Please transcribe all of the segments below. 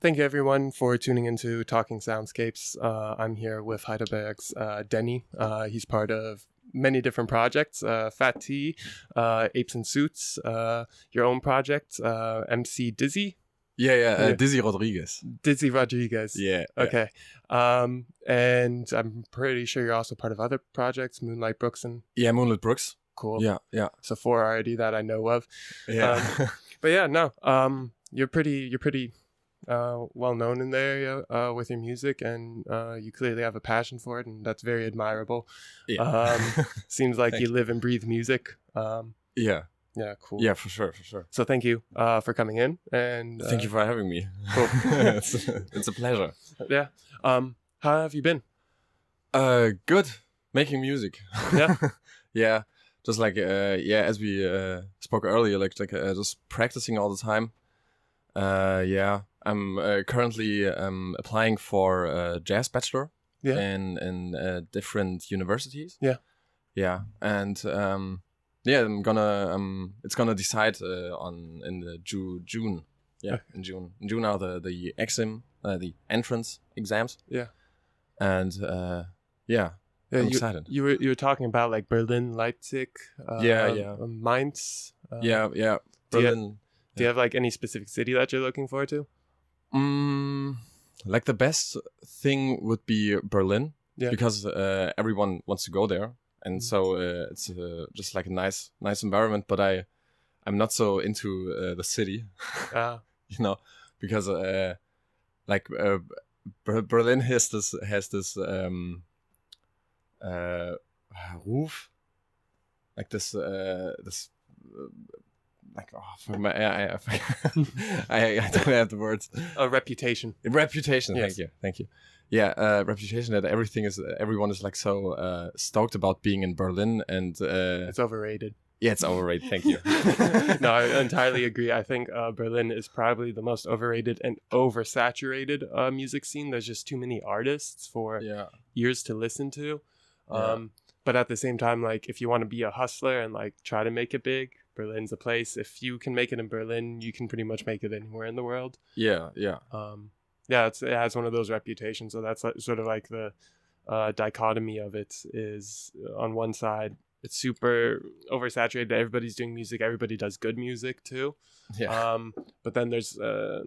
Thank you, everyone, for tuning into Talking Soundscapes. I'm here with Heidelberg's Denny. He's part of many different projects, Fat T, Apes and Suits, your own project, MC Dizzy. Yeah, Dizzy Rodriguez. Dizzy Rodriguez. Yeah. Okay. And I'm pretty sure you're also part of other projects, Moonlit Brooks and... Yeah, Moonlit Brooks. Cool. Yeah. So 4 already that I know of. Yeah. But yeah, no. You're pretty well known in the area with your music, and you clearly have a passion for it, and that's very admirable. Yeah. Seems like you live and breathe music. Yeah. Yeah, cool. Yeah, for sure. So thank you for coming in, and thank you for having me. Cool. It's a pleasure. Yeah. How have you been? Good. Making music. Yeah. Yeah. Just like as we spoke earlier, like just practicing all the time. Yeah. I'm currently applying for a jazz bachelor. Yeah. in different universities. Yeah. Yeah, and I'm gonna it's gonna decide in the June. Yeah, in June. In June are the exam, the entrance exams. Yeah. And I'm excited. You were talking about like Berlin, Leipzig, Mainz. Yeah. Berlin. Do you have like any specific city that you're looking forward to? Like the best thing would be Berlin. Yeah. Because everyone wants to go there, and so it's just like a nice environment. But I'm not so into the city, because Berlin has this roof, like this like I don't have the words. A reputation. Reputation. Yes. Thank you. Yeah, reputation that everyone is like so stoked about being in Berlin, and it's overrated. Yeah, it's overrated. Thank you. No, I entirely agree. I think Berlin is probably the most overrated and oversaturated music scene. There's just too many artists for ears to listen to. But at the same time, like if you want to be a hustler and like try to make it big, Berlin's a place. If you can make it in Berlin, you can pretty much make it anywhere in the world. Yeah. It has one of those reputations. So that's sort of like the dichotomy of it is on one side, it's super oversaturated. Everybody's doing music. Everybody does good music too. Yeah. But then there's the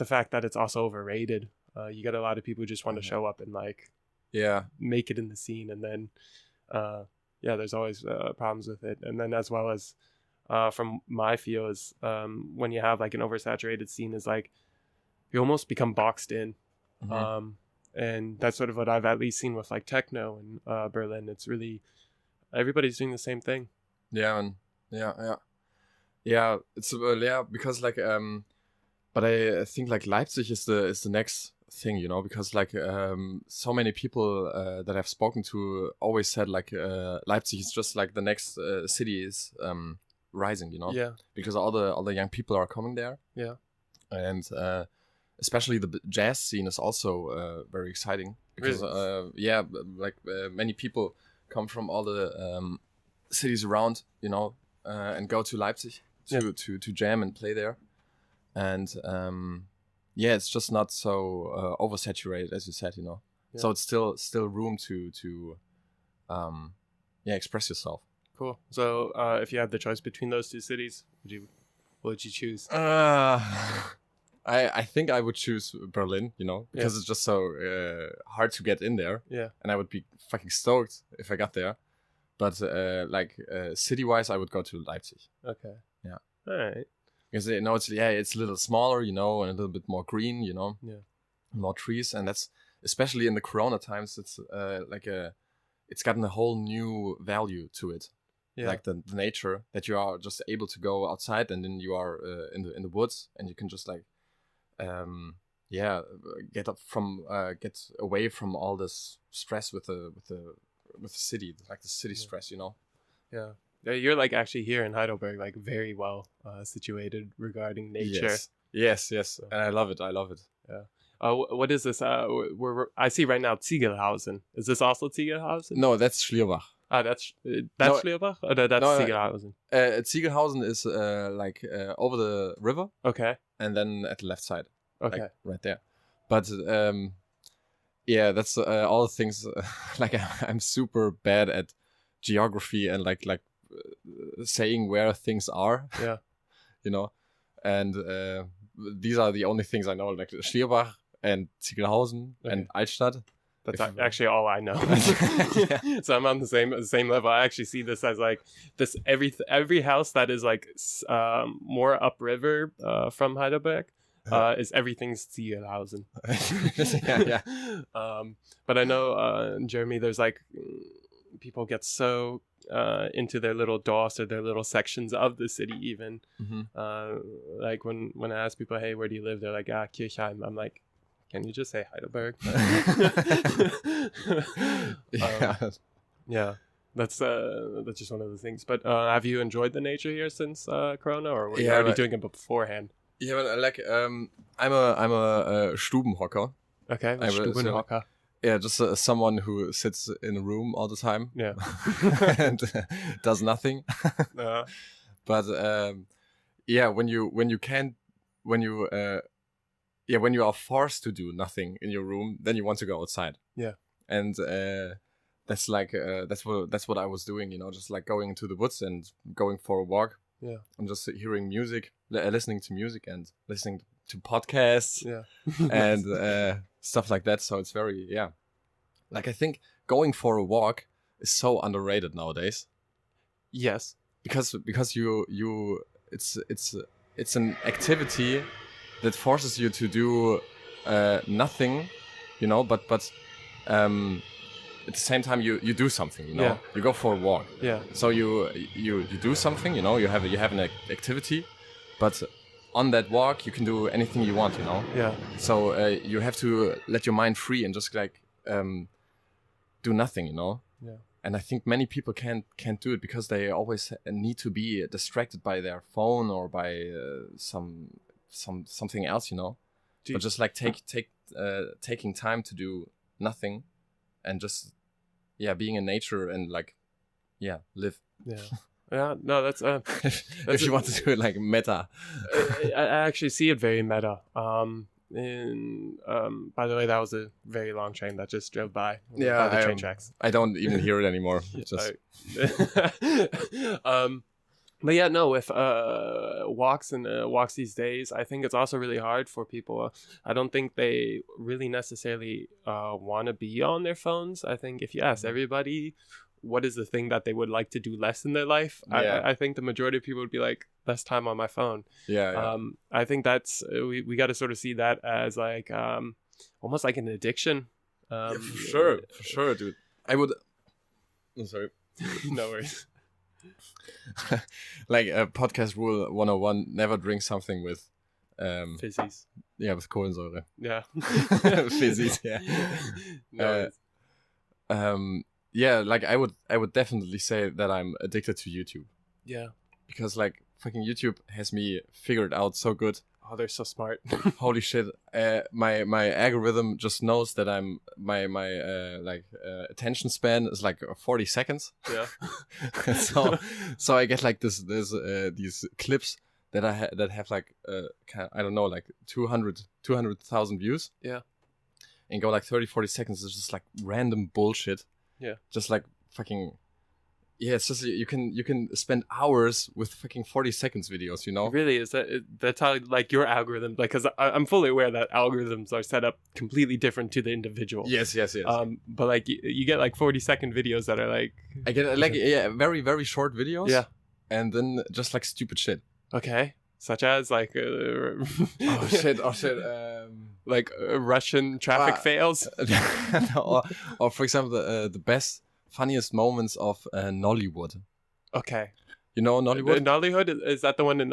fact that it's also overrated. You get a lot of people who just want to show up and like make it in the scene, and then there's always problems with it. And then as well as from my feel is when you have like an oversaturated scene is like you almost become boxed in. Mm-hmm. And that's sort of what I've at least seen with like techno in Berlin. It's really everybody's doing the same thing. Yeah, and yeah. It's because like but I think like Leipzig is the next thing, because like so many people that I've spoken to always said like Leipzig is just like the next city is rising, because all the young people are coming there. Yeah, and especially the jazz scene is also very exciting because many people come from all the cities around, and go to Leipzig to jam and play there, and it's just not so oversaturated as you said, so it's still room to express yourself. Cool. So if you had the choice between those two cities, what would you choose? I think I would choose Berlin, because it's just so hard to get in there. Yeah. And I would be fucking stoked if I got there. But city-wise, I would go to Leipzig. Okay. Yeah. All right. Because it's a little smaller, and a little bit more green, Yeah. More trees, and that's especially in the Corona times. It's it's gotten a whole new value to it. Yeah. Like the nature that you are just able to go outside, and then you are in the woods, and you can just like get away from all this stress with the city, like the city stress, Yeah, you're like actually here in Heidelberg, like very well situated regarding nature. Yes, and I love it. Yeah. What is this? I see right now Ziegelhausen. Is this also Ziegelhausen? No, that's Schlierbach. That's Schlierbach? Or that's Ziegelhausen? Ziegelhausen is over the river. Okay. and then at the left side. Okay. Like, right there. But yeah, that's all the things. Like I'm super bad at geography and like saying where things are. Yeah. You know, and these are the only things I know, like Schlierbach and Ziegelhausen and Altstadt. That's actually all I know. So I'm on the same level. I actually see this as like this every house that is like more upriver from Heidelberg is everything's Ziegelhausen. Yeah. But I know in Germany there's like people get so into their little Dorfs or their little sections of the city even. Like when I ask people, hey, where do you live? They're like, Kirchheim. I'm like, can you just say Heidelberg? Yeah, that's just one of the things. But have you enjoyed the nature here since Corona, or were you already doing it beforehand? Yeah, but like I'm a Stubenhocker. Okay, Stubenhocker. Yeah, just someone who sits in a room all the time. Yeah, and does nothing. But yeah, when you are forced to do nothing in your room, then you want to go outside. Yeah, and that's like that's what I was doing. You know, just like going into the woods and going for a walk. Yeah, and just hearing music, listening to music, and listening to podcasts. Yeah, and stuff like that. So it's very like I think going for a walk is so underrated nowadays. Yes, because you it's an activity that forces you to do nothing, you know, but at the same time you do something, you know. Yeah. You go for a walk. Yeah. So you do something, you know. You have an activity, but on that walk you can do anything you want, you know. Yeah. So you have to let your mind free and just like do nothing, you know. Yeah. And I think many people can't do it because they always need to be distracted by their phone or by something else, you know. But just like taking time to do nothing and just being in nature and like live. Yeah, no, that's if you want to do it like meta. I actually see it very meta. By the way, that was a very long train that just drove by. Yeah, the train tracks. I don't even hear it anymore. Just but yeah, no, with walks these days, I think it's also really hard for people. I don't think they really necessarily want to be on their phones. I think if you ask everybody what is the thing that they would like to do less in their life, I think the majority of people would be like, less time on my phone. I think that's we got to sort of see that as like almost like an addiction. For sure, dude. I would. I'm sorry. No worries. Like podcast rule 101: never drink something with fizzies. Yeah, with Kohlensäure. Yeah. Fizzies. Yeah. No yeah, like I would definitely say that I'm addicted to YouTube. Yeah. Because like fucking YouTube has me figured out so good. Oh, they're so smart. Holy shit. My algorithm just knows that I'm my attention span is like 40 seconds. Yeah. so I get like these clips that have like I don't know, like 200,000 views. Yeah. And go like 30-40 seconds. It's just like random bullshit. Yeah. Just like fucking. Yeah, it's just you can spend hours with fucking 40 seconds videos, you know? Really? That's how like your algorithm, like, because I'm fully aware that algorithms are set up completely different to the individual. Yes. But like you get like 40-second videos that are like. I get like very very short videos. Yeah. And then just like stupid shit. Okay. Such as like. Oh shit. Like Russian traffic fails. or for example the funniest moments of Nollywood. Okay. You know Nollywood? Nollywood, is that the one in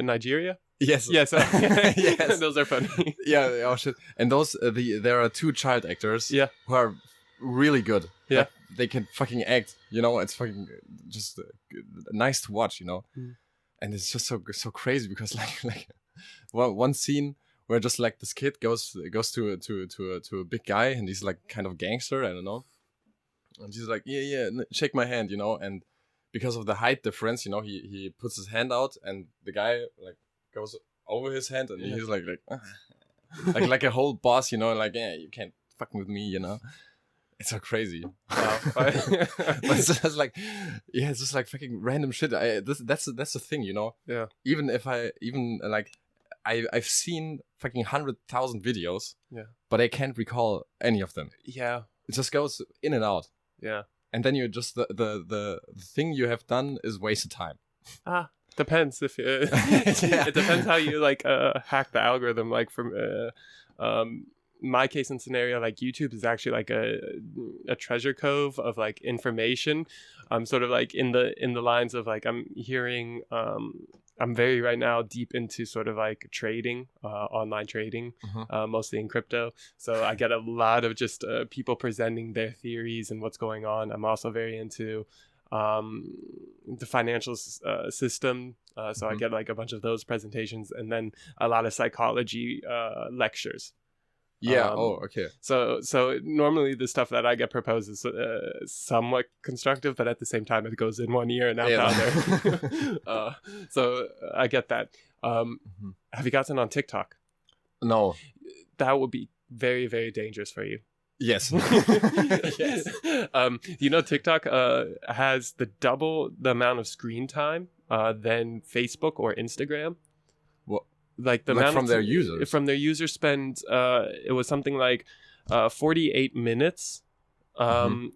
Nigeria? Yes. Yes. Yes. Those are funny. Yeah. Oh shit. And those there are two child actors. Yeah. Who are really good. Yeah. Like, they can fucking act. You know, it's fucking just nice to watch. You know, and it's just so crazy because like one scene where just like this kid goes to a big guy and he's like kind of gangster. I don't know. And he's like, yeah, shake my hand, you know. And because of the height difference, you know, he puts his hand out, and the guy like goes over his hand, and he's like like a whole boss, you know, like, yeah, you can't fuck with me, you know. It's so crazy. Wow. But it's just like, yeah, it's just like fucking random shit. That's the thing, you know. Yeah. Even if I've seen fucking 100,000 videos. Yeah. But I can't recall any of them. Yeah. It just goes in and out. Yeah. And then you're just the thing you have done is wasted time. Depends if it depends how you like hack the algorithm. Like from my case and scenario, like YouTube is actually like a treasure cove of like information. I'm sort of like in the lines of like I'm hearing I'm very right now deep into sort of like trading, online trading, mostly in crypto. So I get a lot of just people presenting their theories and what's going on. I'm also very into the financial system. So I get like a bunch of those presentations, and then a lot of psychology lectures. Yeah. Okay. So normally the stuff that I get proposed is somewhat constructive, but at the same time it goes in one ear and out the other. So I get that. Have you gotten on TikTok? No. That would be very, very dangerous for you. Yes. Yes. You know, TikTok has double the amount of screen time than Facebook or Instagram. What? Like the amount from their users. From their users spend it was something like 48 minutes on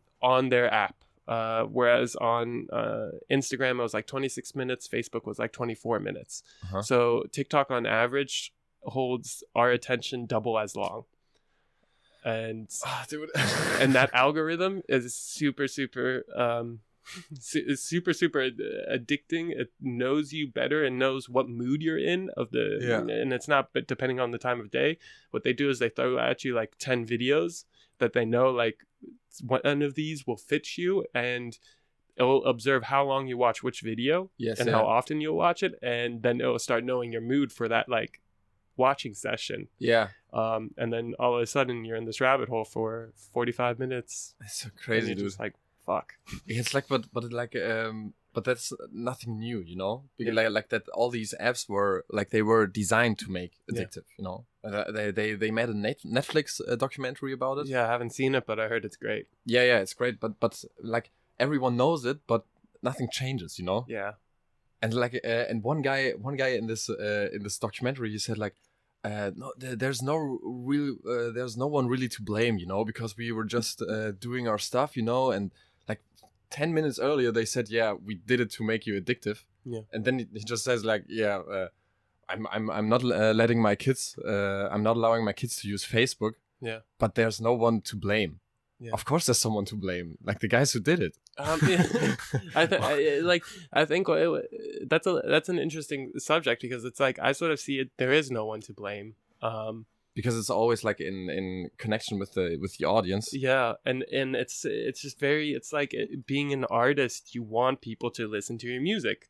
their app, whereas on Instagram it was like 26 minutes, Facebook was like 24 minutes. So TikTok on average holds our attention double as long. And dude. And that algorithm is super addicting. It knows you better and knows what mood you're in and it's not, but depending on the time of day, what they do is they throw at you like 10 videos that they know like one of these will fit you, and it will observe how long you watch which video and how often you'll watch it, and then it will start knowing your mood for that like watching session. And then all of a sudden you're in this rabbit hole for 45 minutes. It's so crazy, dude. Just like, fuck. It's like, but that's nothing new, you know. Because like that, all these apps were like they were designed to make addictive, you know. They made a Netflix documentary about it. Yeah, I haven't seen it, but I heard it's great. Yeah, it's great. But like everyone knows it, but nothing changes, you know. Yeah. And like and one guy in this documentary, he said like, no, there's no one really to blame, you know, because we were just doing our stuff, you know, and like 10 minutes earlier they said, yeah, we did it to make you addictive. Yeah. And then he just says like, yeah, I'm not letting my kids, I'm not allowing my kids to use Facebook. Yeah. But there's no one to blame. Yeah. Of course there's someone to blame, like the guys who did it. I think that's an interesting subject, because it's like I sort of see it, there is no one to blame. Because it's always like in connection with the audience. Yeah, and it's just very, it's like being an artist, you want people to listen to your music.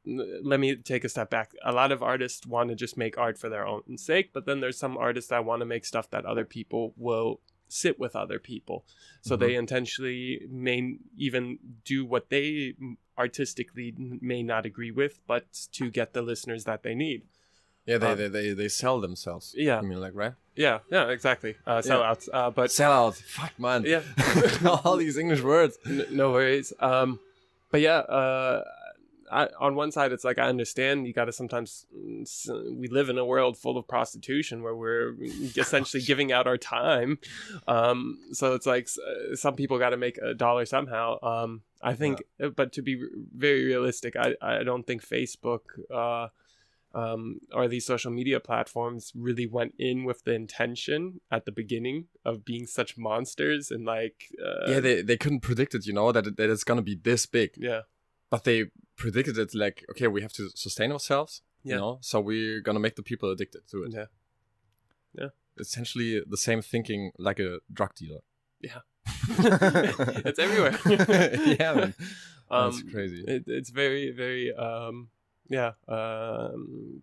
Let me take a step back. A lot of artists want to just make art for their own sake, but then there's some artists that want to make stuff that other people will sit with other people. So they intentionally may even do what they artistically may not agree with, but to get the listeners that they need. Yeah, they sell themselves. Yeah. I mean, like, right? Yeah, exactly. Sellouts. But sellout. Fuck, man. Yeah. All these English words. No worries. But yeah, on one side, it's like, I understand you got to sometimes, we live in a world full of prostitution where we're essentially giving out our time. So it's like some people got to make a dollar somehow. I think, but to be very realistic, I don't think Facebook or these social media platforms really went in with the intention at the beginning of being such monsters and like... they couldn't predict it, you know, that it's going to be this big. Yeah. But they predicted it like, okay, we have to sustain ourselves, you know, so we're gonna make the people addicted to it. Yeah. Essentially the same thinking like a drug dealer. Yeah. It's everywhere. Yeah, man. That's crazy. It's very, very,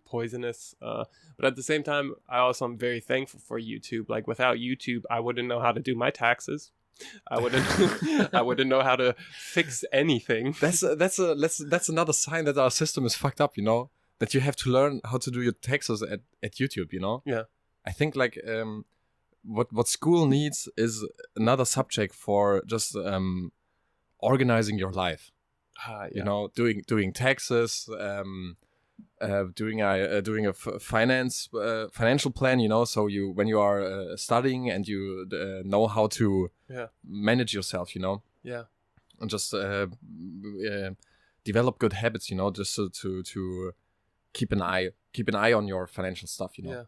poisonous. But at the same time, I also am very thankful for YouTube. Like, without YouTube, I wouldn't know how to do my taxes. I wouldn't I wouldn't know how to fix anything. That's another sign that our system is fucked up, you know, that you have to learn how to do your taxes at YouTube, you know. Yeah, I think like what school needs is another subject for just organizing your life. yeah. You know, doing taxes, doing a financial plan. You know, so you when you are studying and you know how to manage yourself. You know, and just develop good habits. You know, just so to keep an eye on your financial stuff. You know,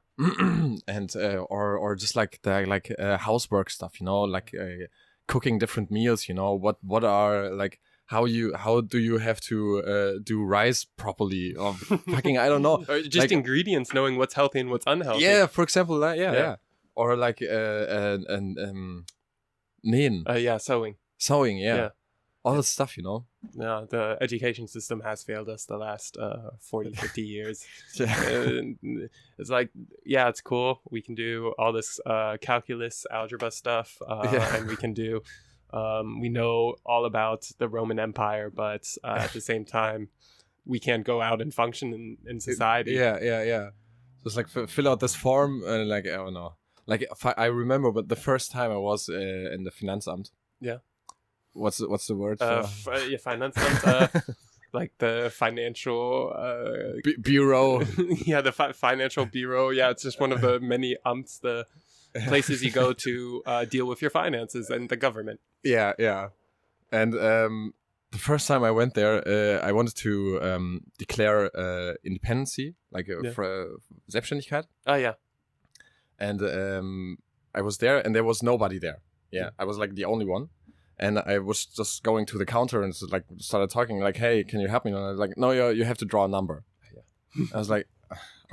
and or just like the housework stuff. You know, like cooking different meals. You know, what are like. How do you have to do rice properly? Or fucking I don't know. Or just like, ingredients, knowing what's healthy and what's unhealthy. Yeah, for example, yeah. Or like nähen. Sewing, yeah. All that stuff, you know. Yeah, the education system has failed us the last 40, 50 years. It's like, yeah, it's cool. We can do all this calculus, algebra stuff, and we can do. We know all about the Roman Empire, but at the same time, we can't go out and function in society. Yeah. So it's like fill out this form and like, I don't know. Like I remember, but the first time I was in the Finanzamt. Yeah. What's the word? Finanzamt. Like the financial bureau. Yeah, the financial bureau. Yeah, it's just one of the many amts, the places you go to deal with your finances and the government. Yeah. And the first time I went there, I wanted to declare independency, like Selbstständigkeit. Oh, yeah. And I was there, and there was nobody there. Yeah, I was like the only one. And I was just going to the counter and like started talking, like, "Hey, can you help me?" And I was like, "No, you have to draw a number." Yeah. I was like,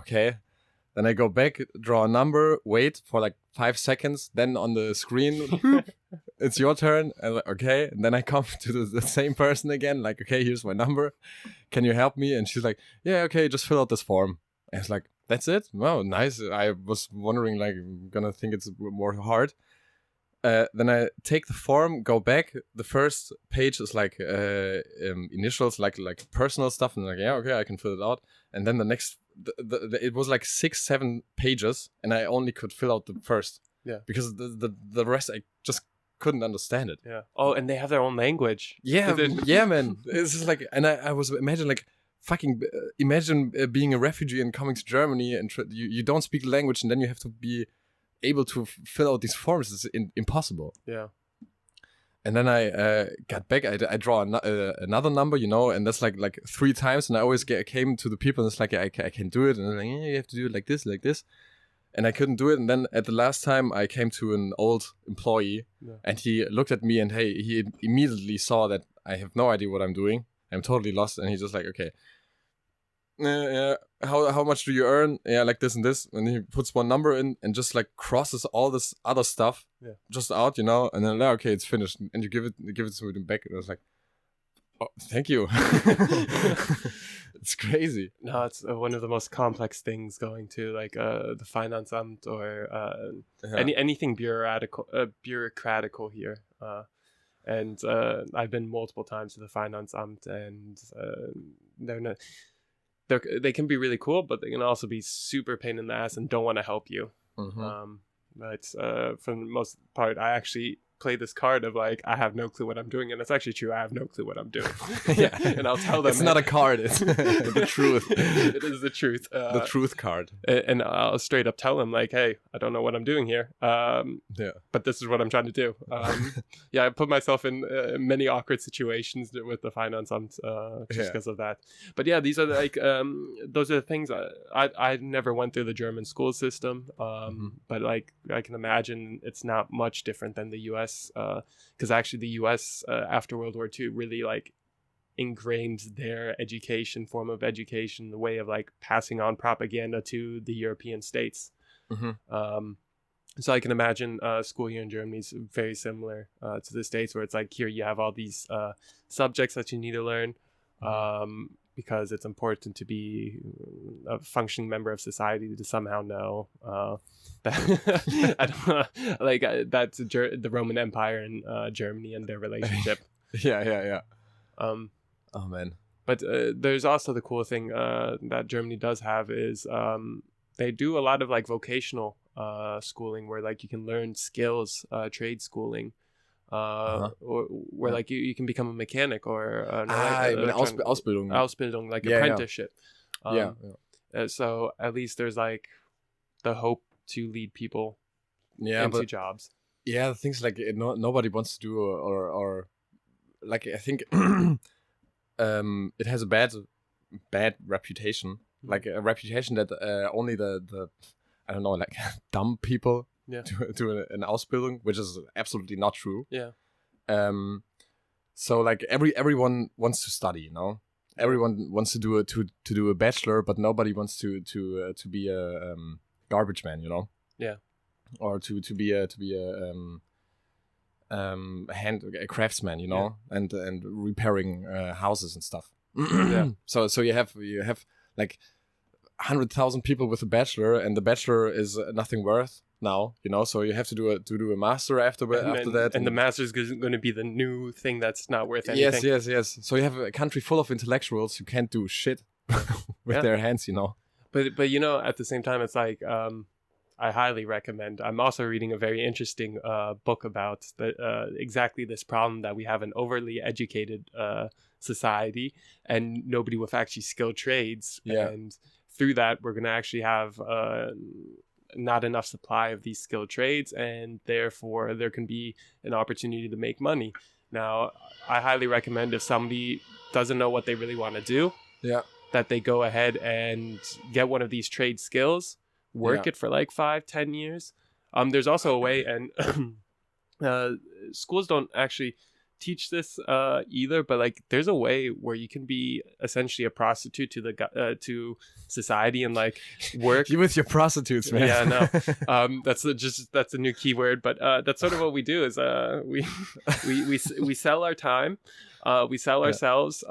"Okay." Then I go back, draw a number, wait for like 5 seconds. Then on the screen, it's your turn. And like, okay. And then I come to the same person again. Like, okay, here's my number. Can you help me? And she's like, yeah, okay, just fill out this form. And it's like, that's it? Wow, nice. I was wondering, like, I'm gonna think it's more hard. Then I take the form, go back. The first page is like initials, like personal stuff. And like, yeah, okay, I can fill it out. And then the next it was like 6-7 pages, and I only could fill out the first. Yeah. Because the rest I just couldn't understand it. Yeah. Oh, and they have their own language. Yeah. Yeah, man. It's just like, and I was imagine being a refugee and coming to Germany, and you don't speak the language, and then you have to be able to fill out these forms. It's impossible. Yeah. And then I got back. I draw another number, you know, and that's like 3 times. And I always came to the people, and it's like I can do it, and they're like, yeah, you have to do it like this, and I couldn't do it. And then at the last time, I came to an old employee, and he looked at me, and he immediately saw that I have no idea what I'm doing. I'm totally lost, and he's just like, okay, how much do you earn? Yeah, like this and this, and he puts one number in and just like crosses all this other stuff just out, you know, and then okay, it's finished, and you give it to him back, and I was like, oh, thank you. It's crazy. No, it's one of the most complex things going to like the Finanzamt or anything bureaucratical here. And I've been multiple times to the Finanzamt, and they can be really cool, but they can also be super pain in the ass and don't want to help you. Mm-hmm. But for the most part, I actually play this card of like, I have no clue what I'm doing, and it's actually true. I have no clue what I'm doing. Yeah, and I'll tell them it's not a card; it's the truth. It is the truth. The truth card. And I'll straight up tell them like, "Hey, I don't know what I'm doing here. But this is what I'm trying to do." I put myself in many awkward situations with the Finanzamt just because of that. But yeah, these are like those are the things I never went through the German school system, but like I can imagine it's not much different than the U.S. Because actually the U.S. After World War II really like ingrained their form of education, the way of like passing on propaganda to the European states. So I can imagine school here in Germany is very similar to the States, where it's like here you have all these subjects that you need to learn, because it's important to be a functioning member of society to somehow know that I don't know, like that's the Roman Empire and Germany and their relationship. Yeah. Oh man. But there's also the cool thing that Germany does have is they do a lot of like vocational schooling where like you can learn skills, trade schooling. Or where like you can become a mechanic or an Ausbildung, like apprenticeship. So at least there's like the hope to lead people into jobs. Yeah, things like nobody wants to do or like I think it has a bad reputation, like a reputation that only the I don't know, like dumb people to an Ausbildung, which is absolutely not true. Yeah. So like everyone wants to study, you know. Everyone wants to do a bachelor, but nobody wants to be a garbage man, you know. Yeah. Or to be a craftsman, you know, and repairing houses and stuff. Yeah. So you have like 100,000 people with a bachelor, and the bachelor is nothing worth now, you know. So you have to do a master after that, and the master is going to be the new thing that's not worth anything. Yes. So you have a country full of intellectuals who can't do shit with their hands, you know. But you know, at the same time, it's like I highly recommend. I'm also reading a very interesting book about exactly this problem that we have an overly educated society and nobody with actually skilled trades. Yeah. And through that, we're going to actually have not enough supply of these skilled trades, and therefore there can be an opportunity to make money. Now, I highly recommend if somebody doesn't know what they really want to do, that they go ahead and get one of these trade skills, work it for like 5-10 years. There's also a way, and schools don't actually teach this either, but like there's a way where you can be essentially a prostitute to society and like work. You with your prostitutes, man. Yeah, no, that's a new keyword, but that's sort of what we do is we sell our time, we sell ourselves,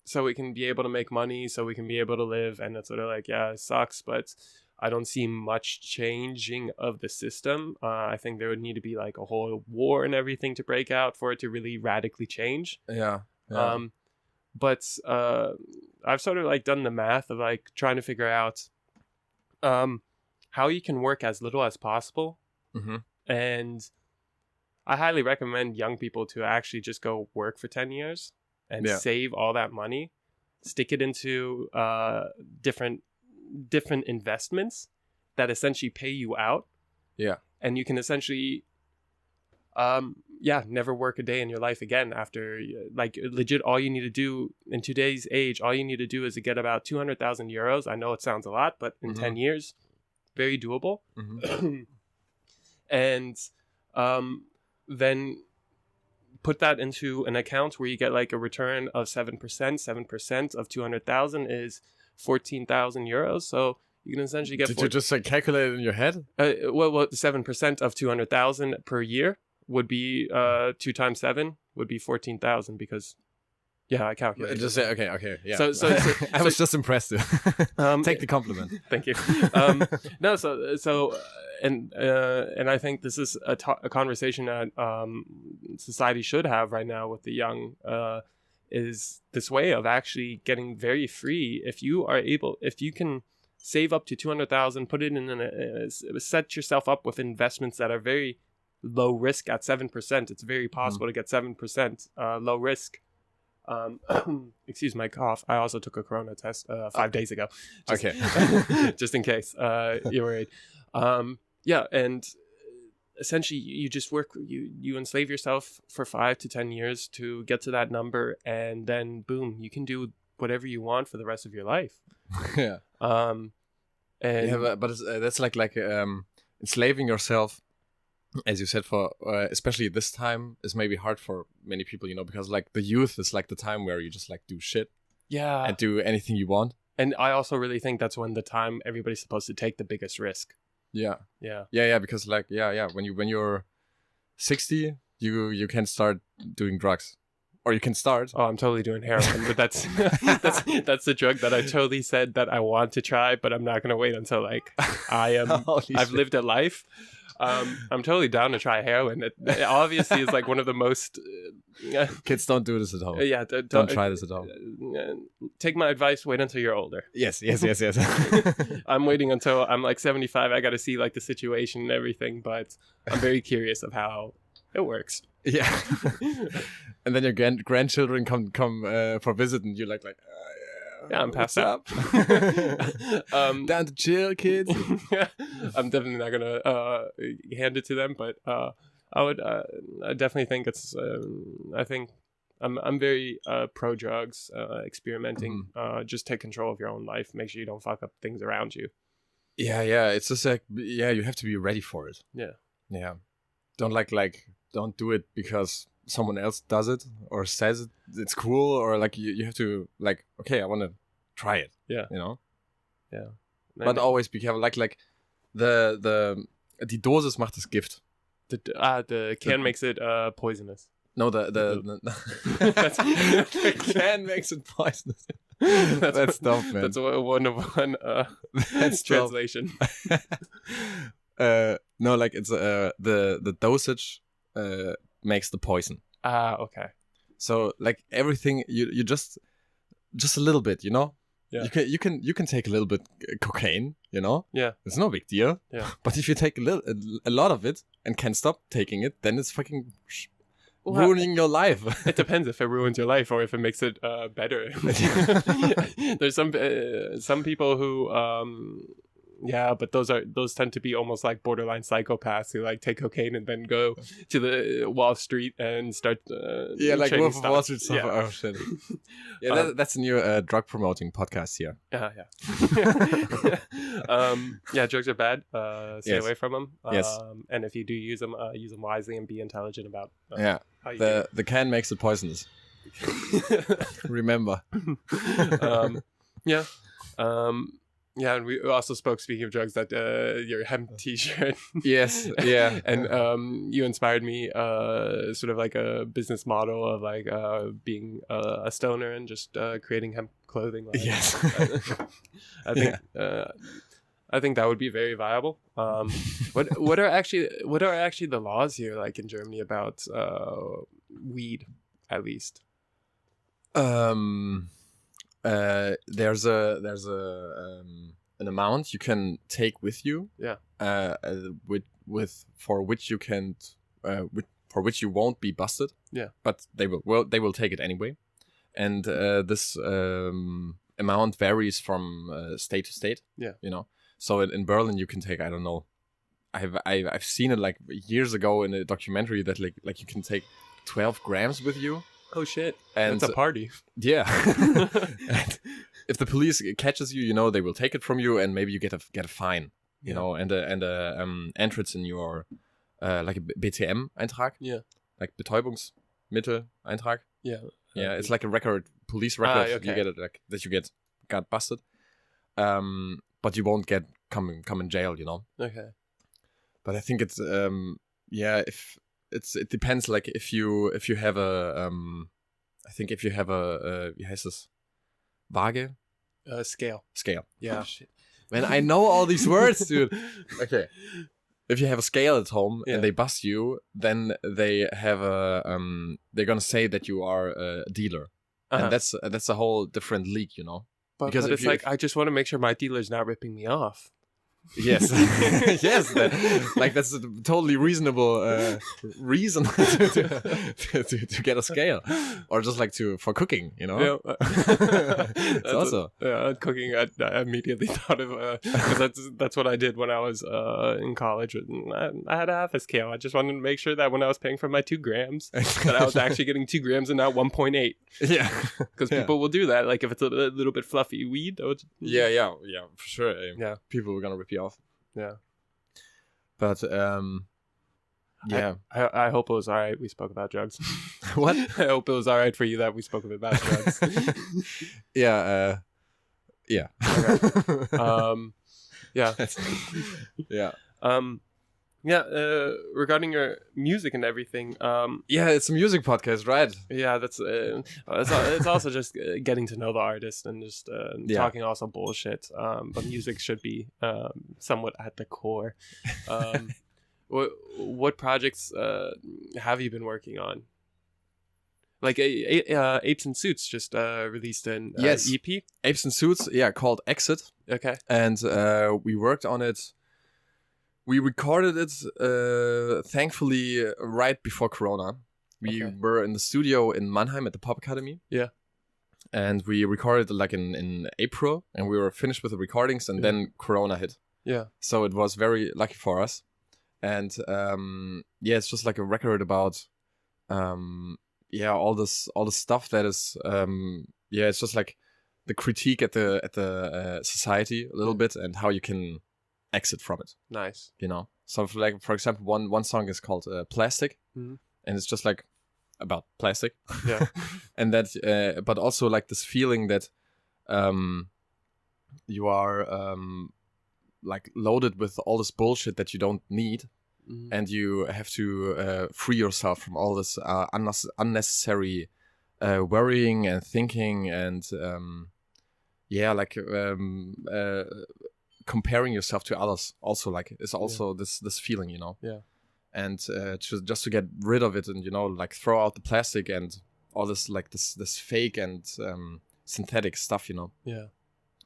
so we can be able to make money, so we can be able to live, and it's sort of like, yeah, it sucks, but I don't see much changing of the system. I think there would need to be like a whole war and everything to break out for it to really radically change. Yeah. But I've sort of like done the math of like trying to figure out how you can work as little as possible. Mm-hmm. And I highly recommend young people to actually just go work for 10 years and save all that money, stick it into different investments that essentially pay you out. Yeah. And you can essentially never work a day in your life again after, like, legit all you need to do in today's age, all you need to do is to get about 200,000 euros. I know it sounds a lot, but in 10 years, very doable. Mm-hmm. And then put that into an account where you get like a return of 7%. 7% of 200,000 is 14,000 euros. So you can essentially get. Did you just like calculate it in your head? Well, 7% of 200,000 per year would be 2 times 7 would be 14,000 because. Yeah, I calculated. Just say okay, yeah. So I was just impressed. Take the compliment. Thank you. No, and I think this is a conversation that society should have right now with the young. Is this way of actually getting very free? If you can save up to 200,000, put it in set yourself up with investments that are very low risk at 7%. It's very possible to get 7% low risk. Excuse my cough. I also took a corona test 5 days ago. Just in case you're worried. And essentially you just work, you enslave yourself for 5 to 10 years to get to that number, and then boom, you can do whatever you want for the rest of your life. Yeah. But that's like enslaving yourself, as you said, for especially this time is maybe hard for many people, you know, because like the youth is like the time where you just like do shit, and do anything you want. And I also really think that's when the time everybody's supposed to take the biggest risk. Yeah, because like when you're 60, you can start doing drugs. Or you can start. Oh, I'm totally doing heroin, but that's that's the drug that I totally said that I want to try, but I'm not gonna wait until like I've lived a life. I'm totally down to try heroin. It obviously is like one of the most. Kids, don't do this at home. Yeah, don't try this at home. Take my advice. Wait until you're older. Yes. I'm waiting until I'm like 75. I got to see like the situation and everything, but I'm very curious of how it works. Yeah. And then your grandchildren come for visit, and you're like. Yeah, I'm passed up. Down to chill, kids. Yeah, I'm definitely not gonna hand it to them, but I would. I definitely think it's. I think I'm very pro drugs, experimenting. Just take control of your own life. Make sure you don't fuck up things around you. Yeah. It's just like you have to be ready for it. Yeah. Don't don't do it because someone else does it or says it's cool, or like you have to like, okay, I want to try it. Yeah. Yeah. But always be careful. Like die Dosis macht das Gift. The can makes it poisonous. No, the can makes it poisonous. That's dumb, man. That's one that's translation. No, like it's the dosage makes the poison. Okay. So like everything you just a little bit, Yeah. You can take a little bit cocaine, Yeah. It's no big deal. Yeah. But if you take a lot of it and can't stop taking it, then it's fucking ruining your life. It depends if it ruins your life or if it makes it better. There's some people who but those tend to be almost like borderline psychopaths who like take cocaine and then go to the Wall Street and start like Wolf of Wall Street stuff. Yeah. Oh shit. Yeah, that's a new drug promoting podcast here. Yeah, drugs are bad. Stay away from them. Yes. And if you do use them wisely and be intelligent about how you the can makes it poisonous. Remember. Yeah, and we also spoke, speaking of drugs, that your hemp t-shirt. Yes, yeah. And you inspired me sort of like a business model of like being a stoner and just creating hemp clothing. Yes. I think that would be very viable. What are actually the laws here like in Germany about weed, at least? There's an amount you can take with you. Yeah. For which you can't, for which you won't be busted. Yeah. But they will take it anyway, and this amount varies from state to state. Yeah. So in Berlin you can take, I don't know, I've seen it like years ago in a documentary that like you can take 12 grams with you. Oh shit! And it's a party. Yeah. And if the police catches you, they will take it from you, and maybe you get a fine. And a entrance in your like a BTM-Eintrag. Yeah. Like Betäubungsmittel-Eintrag. Yeah. Yeah, it's like a police record. Okay. You get it like that. You got busted. But you won't come in jail. Okay. But I think it's it depends. Like if you have a I think if you have a wie heißt es? Waage? Scale. Yeah. Oh, shit. Man, I know all these words, dude. Okay. If you have a scale at home and they bust you, then they have they're gonna say that you are a dealer, and that's a whole different league, But it's like I just want to make sure my dealer's not ripping me off. Yes. Yes, that's a totally reasonable reason to get a scale, or just like for cooking, Yeah. It's also cooking. I immediately thought of because that's what I did when I was in college. I had a half a scale. I just wanted to make sure that when I was paying for my 2 grams, that I was actually getting 2 grams and not 1.8. Yeah, because people will do that. Like if it's a little bit fluffy weed, yeah, for sure. Yeah, people are gonna rip you off. Yeah, but yeah, I hope it was all right. We spoke about drugs. What? I hope it was all right for you that we spoke about drugs. Yeah. Okay. Yeah. Yeah. Yeah, regarding your music and everything. Yeah, it's a music podcast, right? Yeah, it's also just getting to know the artist and just talking also bullshit. But music should be somewhat at the core. What projects have you been working on? Like Apes and Suits just released an EP. Apes and Suits, called Exit. Okay. And we worked on it. We recorded it, thankfully, right before Corona. We were in the studio in Mannheim at the Pop Academy. Yeah. And we recorded it like in April, and we were finished with the recordings, and then Corona hit. Yeah. So it was very lucky for us. And it's just like a record about all this stuff that is it's just like the critique at the society a little bit, and how you can exit from it. Nice. You know, so for example, one song is called Plastic, and it's just like about plastic. Yeah. And that but also like this feeling that you are like loaded with all this bullshit that you don't need, and you have to free yourself from all this unnecessary worrying and thinking, and comparing yourself to others. Also, like, it's also this feeling, you know. Yeah. And just to get rid of it, and, you know, like, throw out the plastic and all this, like, this fake and synthetic stuff, you know. Yeah.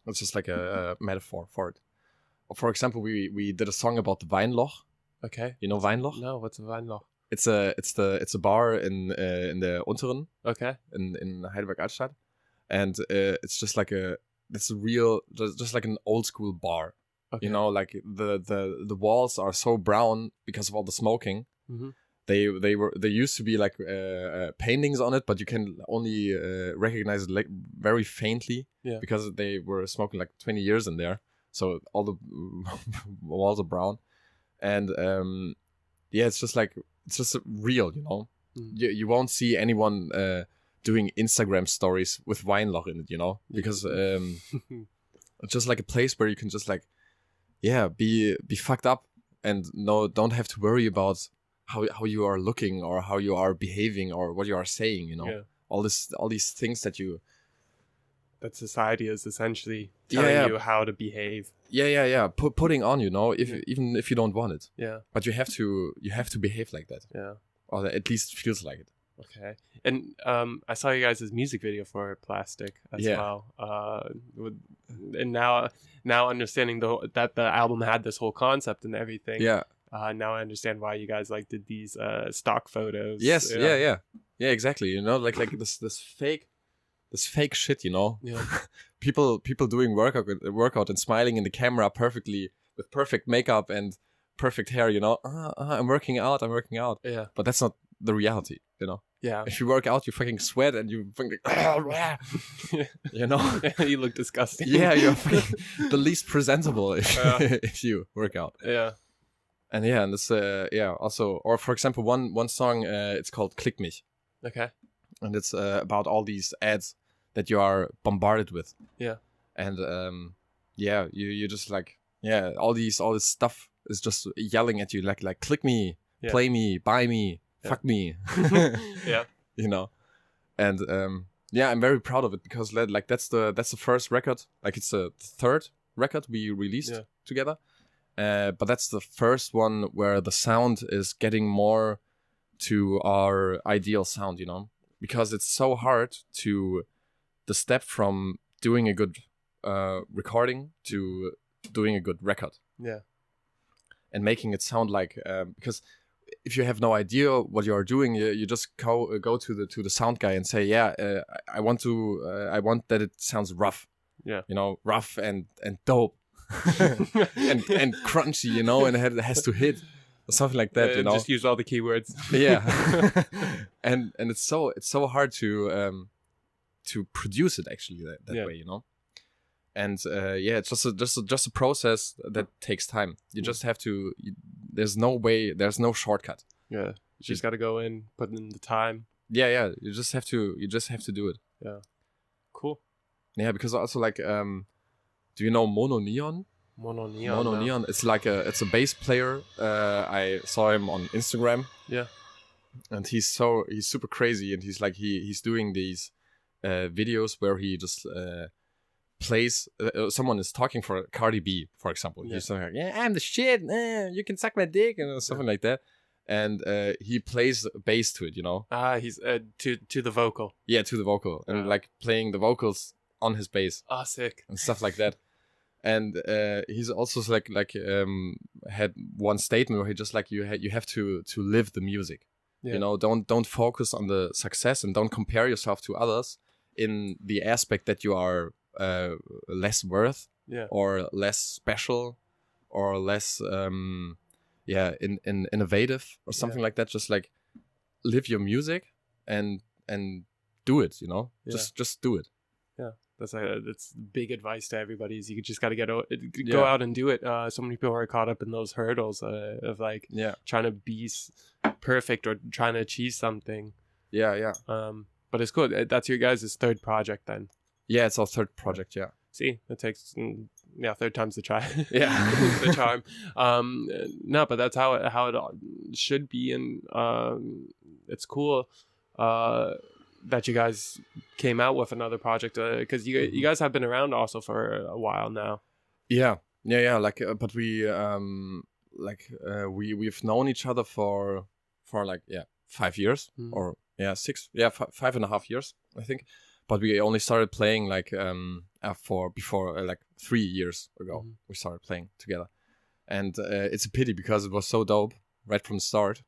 It's just like a metaphor for it. For example, we did a song about the Weinloch. Okay. You know Weinloch? No, what's a Weinloch? It's a bar in the Unteren. Okay. In Heidelberg Altstadt, and it's just like just like an old school bar. Okay. You know, like the walls are so brown because of all the smoking. Mm-hmm. They used to be like paintings on it, but you can only recognize it like very faintly, because they were smoking like 20 years in there. So all the walls are brown, and it's just real, you know. You won't see anyone doing Instagram stories with Weinloch in it, you know, because it's just like a place where you can just like be fucked up and don't have to worry about how you are looking or how you are behaving or what you are saying, you know. Yeah. All these things that society is essentially telling you how to behave. Putting on, you know, even if you don't want it. Yeah. But you have to behave like that. Yeah. Or at least feels like it. Okay. And I saw you guys' music video for Plastic as well. And now understanding that the album had this whole concept and everything. Yeah. Now I understand why you guys like did these stock photos. Yes. Yeah, exactly. You know, like this fake shit, you know. Yeah. people doing workout and smiling in the camera perfectly with perfect makeup and perfect hair, you know. I'm working out. Yeah. But that's not the reality, you know. Yeah. If you work out, you fucking sweat and you fucking you know. You look disgusting. Yeah, you're fucking the least presentable if you work out. Yeah. And this also, or for example, one song, it's called Klick mich. Okay. And it's about all these ads that you are bombarded with. Yeah. And you just like, all this stuff is just yelling at you like click me, play me, buy me, fuck me. Yeah. You know. And I'm very proud of it, because like that's the first record, like it's the third record we released together. But that's the first one where the sound is getting more to our ideal sound, you know, because it's so hard the step from doing a good recording to doing a good record. Yeah. And making it sound like, because if you have no idea what you are doing, you just go to the sound guy and say, I want that it sounds rough. Yeah. You know, rough and dope. and crunchy, you know, and it has to hit or something like that, you know. Just use all the keywords. Yeah. and it's so hard to produce it actually that way, you know. And it's just a process that takes time. You just have to. There's no shortcut. Yeah, you just got to go in, put in the time. Yeah. You just have to do it. Yeah. Cool. Yeah, because also like, do you know Mono Neon? Mono Neon. Mono Neon. It's a bass player. I saw him on Instagram. Yeah. And he's super crazy, and he's doing these videos where he just plays. Someone is talking for Cardi B, for example. He's like, "Yeah, I'm the shit. You can suck my dick," and something like that. And he plays bass to it, you know. He's to the vocal. Yeah, to the vocal, and like playing the vocals on his bass. Sick. And stuff like that. And he's also had one statement where he just like you have to live the music. Yeah. You know, don't focus on the success, and don't compare yourself to others in the aspect that you are less worth, or less special, or less innovative or something like that. Just like live your music and do it, you know. Just do it. Yeah, that's big advice to everybody. Is you just got to go out and do it. So many people are caught up in those hurdles of like trying to be perfect or trying to achieve something. But it's cool. That's your guys' third project then. Yeah, it's our third project. Yeah. See, it takes third time's the try. Yeah, the charm. No, but that's how it should be, and it's cool that you guys came out with another project, because you guys have been around also for a while now. Yeah. Like, but we've known each other for 5 years or 6, 5.5 years, I think. But we only started playing before 3 years ago. We started playing together, and it's a pity because it was so dope right from the start.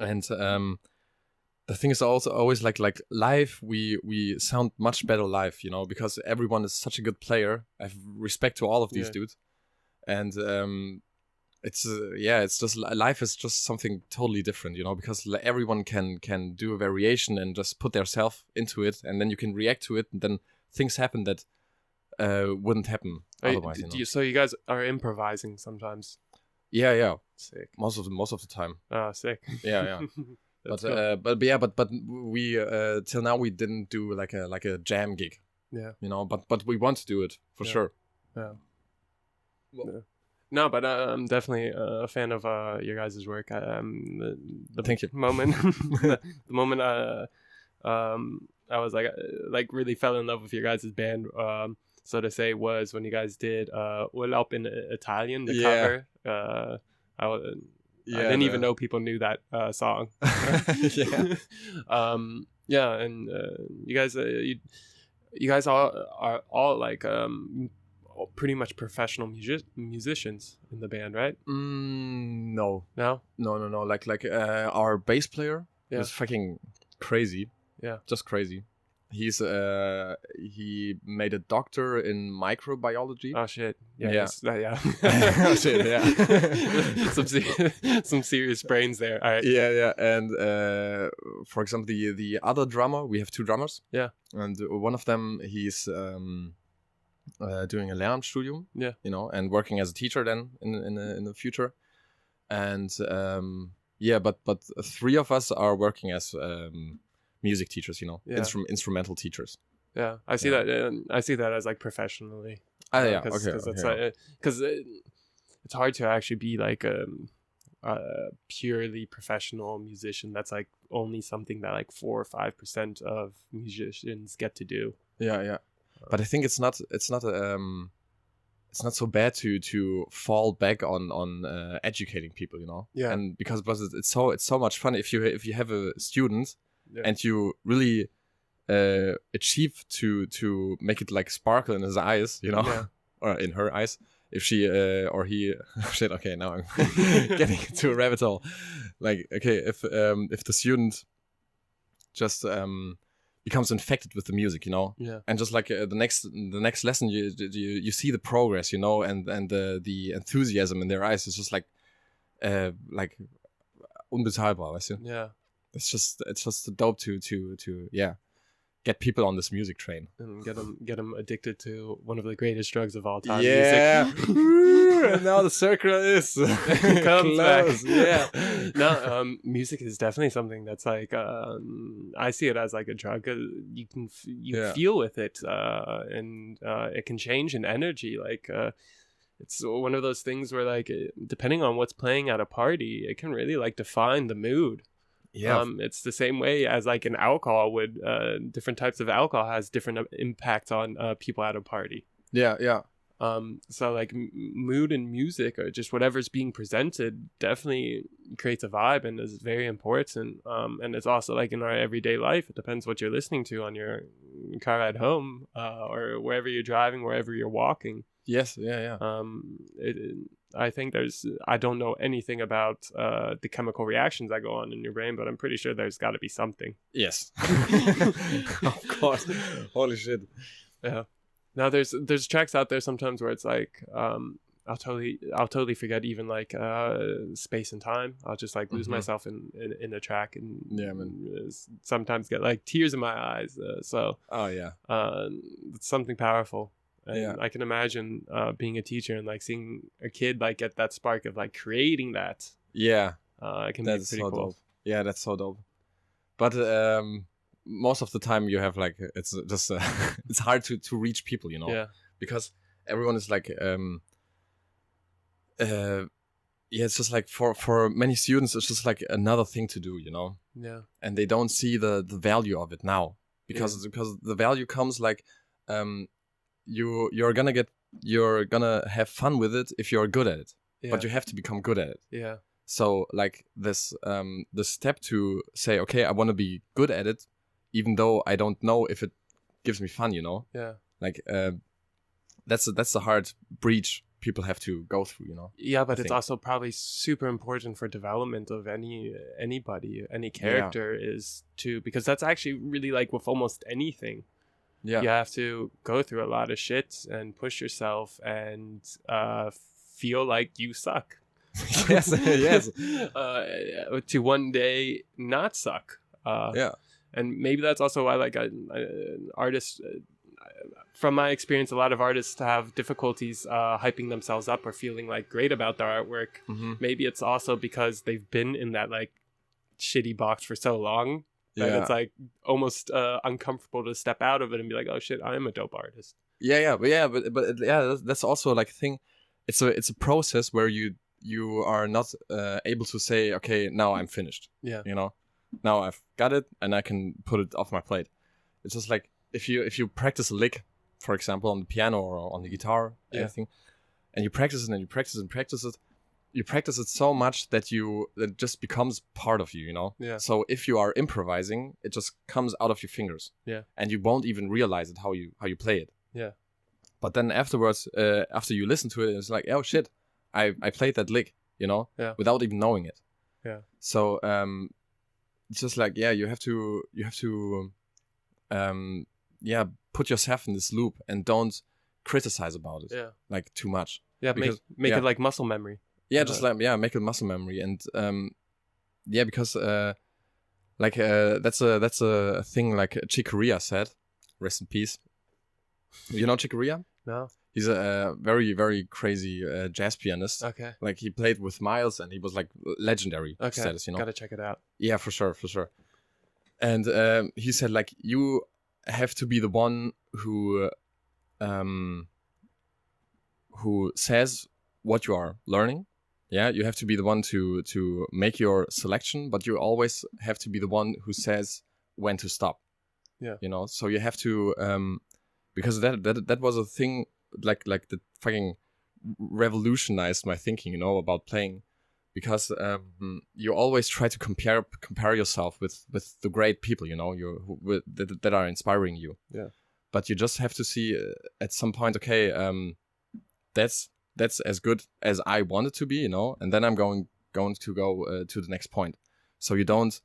And the thing is also always like live, we sound much better live, you know, because everyone is such a good player. I have respect to all of these dudes, and it's just life is just something totally different, you know, because everyone can do a variation and just put their self into it, and then you can react to it, and then things happen that wouldn't happen otherwise. So you guys are improvising sometimes? Yeah. Sick. Most of the time. Sick. Yeah. But we till now we didn't do like a jam gig. Yeah. You know, but we want to do it for sure. Yeah. No, but I'm definitely a fan of your guys' work. Thank you. The moment I was like really fell in love with your guys' band, so to say, was when you guys did Urlaub in Italian, the cover. I didn't even know people knew that song. And you guys are all like pretty much professional musicians in the band, right? No. Like our bass player is fucking crazy. Yeah, just crazy. He's he made a doctor in microbiology. Oh shit! Yeah. Oh shit! Yeah. some serious brains there. All right. Yeah. And for example, the other drummer, we have two drummers. Yeah. And one of them, he's doing a Lehramtsstudium. Yeah. You know, and working as a teacher then in the future. And but three of us are working as music teachers, you know, instrumental teachers. Yeah, I see that. I see that as like professionally. Because it's hard to actually be like a purely professional musician. That's like only something that like 4 or 5% of musicians get to do. Yeah. But I think it's not so bad to fall back on educating people, you know. Yeah. And because it's so much fun if you have a student. Yeah. And you really achieve to make it like sparkle in his eyes, you know, or in her eyes. If she or he, shit. Okay, now I'm getting into a rabbit hole. Like, okay, if the student just becomes infected with the music, you know, and just like the next lesson, you see the progress, you know, and the enthusiasm in their eyes is just like unbezahlbar, weißt du? Yeah. It's just dope to get people on this music train and get them addicted to one of the greatest drugs of all time. Yeah. Music. And now the circle is comes back. Yeah. No, music is definitely something that's like I see it as like a drug. You can feel with it, and it can change in energy. Like it's one of those things where like depending on what's playing at a party, it can really like define the mood. Yeah. It's the same way as like an alcohol would. Different types of alcohol has different impacts on people at a party. Yeah. So like mood and music or just whatever's being presented definitely creates a vibe and is very important. And it's also like in our everyday life, it depends what you're listening to on your car ride home, or wherever you're driving, wherever you're walking. Yes. Yeah. I think I don't know anything about the chemical reactions that go on in your brain, but I'm pretty sure there's got to be something. Yes. Of course. Holy shit. Yeah. Now there's tracks out there sometimes where it's like I'll totally forget even like space and time. I'll just like lose myself in a track and sometimes get like tears in my eyes. So it's something powerful. And I can imagine being a teacher and like seeing a kid like get that spark of like creating that. Yeah, it can be pretty cool. Dope. Yeah, that's so dope. But most of the time you have like it's just it's hard to reach people, you know. Yeah. Because everyone is like it's just like for many students it's just like another thing to do, you know. Yeah. And they don't see the value of it now because the value comes like you're gonna have fun with it if you're good at it, but you have to become good at it. Yeah. So like this the step to say, okay, I want to be good at it even though I don't know if it gives me fun, you know. Yeah. Like that's the hard breach people have to go through, you know. Yeah, but it's also probably super important for development of anybody, any character is to, because that's actually really like with almost anything. Yeah. You have to go through a lot of shit and push yourself and feel like you suck. Yes. To one day not suck. And maybe that's also why like an artist, from my experience, a lot of artists have difficulties hyping themselves up or feeling like great about their artwork. Maybe it's also because they've been in that like shitty box for so long. That it's like almost uncomfortable to step out of it and be like, oh shit, I am a dope artist. But that's also like a thing. It's a process where you are not able to say, okay, now I'm finished. Yeah. You know, now I've got it and I can put it off my plate. It's just like if you practice a lick, for example, on the piano or on the guitar, anything, and you practice it and you practice it and practice it. You practice it so much that it just becomes part of you, you know? Yeah. So if you are improvising, it just comes out of your fingers. Yeah. And you won't even realize it how you play it. Yeah. But then afterwards, after you listen to it, it's like, oh shit, I played that lick, you know? Yeah. Without even knowing it. Yeah. So it's just like, you have to put yourself in this loop and don't criticize about it. Yeah. Like too much. Yeah, because, make it like muscle memory. Yeah, just like make it muscle memory, and because that's a thing like Chick Corea said, rest in peace. You know Chick Corea? No. He's a very very crazy jazz pianist. Okay. Like he played with Miles, and he was like legendary status. You know. Gotta check it out. Yeah, for sure. And he said like you have to be the one who says what you are learning. Yeah, you have to be the one to make your selection, but you always have to be the one who says when to stop. Yeah. You know, so you have to because that was a thing like the fucking revolutionized my thinking, you know, about playing, because you always try to compare yourself with the great people, you know, that are inspiring you. Yeah. But you just have to see at some point, okay, that's as good as I want it to be, you know, and then I'm going to go to the next point. So you don't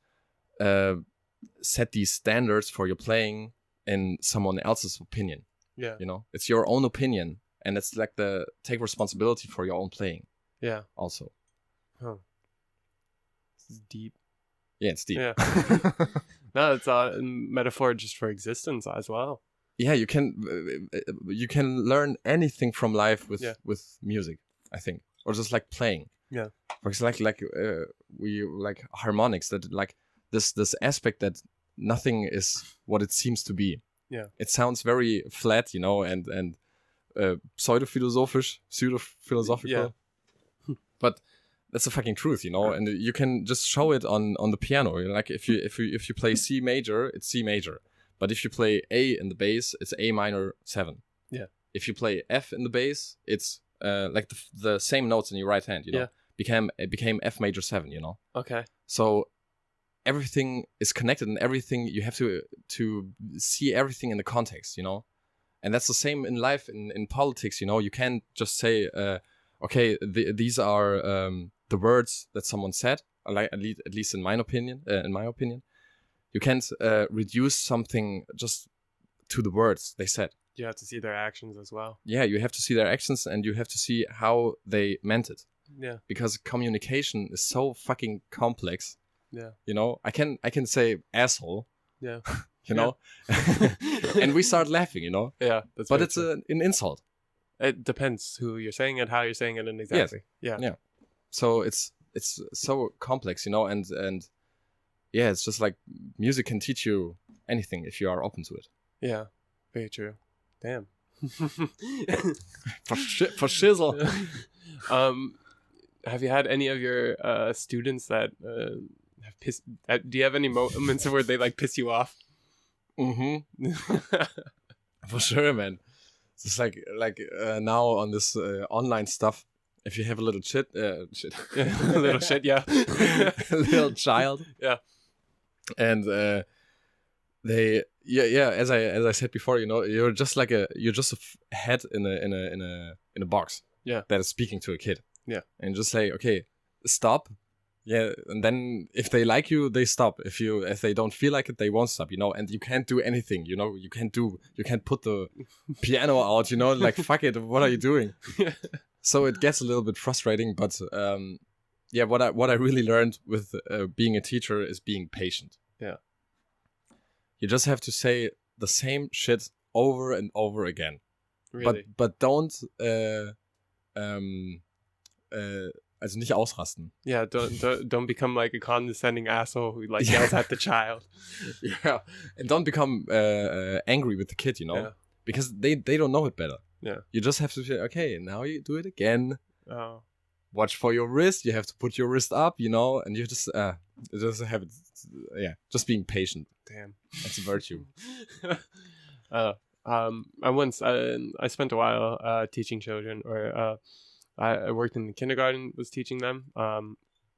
set these standards for your playing in someone else's opinion. Yeah. You know, it's your own opinion, and it's like take responsibility for your own playing. Yeah. Also. Huh. This is deep. Yeah, it's deep. Yeah. No, it's a metaphor just for existence as well. Yeah, you can learn anything from life with music, I think, or just like playing. Yeah, because we like harmonics, that like this aspect that nothing is what it seems to be. Yeah, it sounds very flat, you know, and pseudo-philosophical. Yeah. But that's the fucking truth, you know, and you can just show it on the piano. Like if you play C major, it's C major. But if you play A in the bass, it's A minor 7. Yeah. If you play F in the bass, it's like the same notes in your right hand, you know. It became F major 7, you know. Okay. So everything is connected, and everything you have to see everything in the context, you know. And that's the same in life, in politics, you know. You can't just say, okay, these are the words that someone said. Like at least in my opinion, you can't reduce something just to the words they said. You have to see their actions as well. Yeah, you have to see their actions, and you have to see how they meant it. Yeah. Because communication is so fucking complex. Yeah. You know, I can say asshole. Yeah. You know, and we start laughing. You know. Yeah. But it's an insult. It depends who you're saying it, how you're saying it, and exactly. Yes. Yeah. So it's so complex, you know, and yeah, it's just like music can teach you anything if you are open to it. Yeah. Very true. Damn. for shizzle. Have you had any of your students that have pissed? Do you have any moments where they like piss you off? Mm-hmm. For sure, man. It's just like now on this online stuff. If you have a little shit, a little shit, yeah, a little child, yeah, and they, as I said before, you know, you're just a head in a box, yeah, that is speaking to a kid, yeah, and just say, okay, stop, yeah, and then if they like you, they stop. If they don't feel like it, they won't stop, you know, and you can't do anything, you know, you can't put the piano out, you know, like fuck it, what are you doing? Yeah. So it gets a little bit frustrating, but yeah, what I really learned with being a teacher is being patient. Yeah. You just have to say the same shit over and over again. Really? But don't also nicht ausrasten. Yeah, don't become like a condescending asshole who like yells at the child. Yeah, and don't become angry with the kid, you know, yeah. Because they don't know it better. Yeah. You just have to say, okay, now you do it again. Oh. Watch for your wrist. You have to put your wrist up, you know, and you just have it. Yeah, just being patient. Damn, that's a virtue. I spent a while teaching children, or I worked in the kindergarten, was teaching them.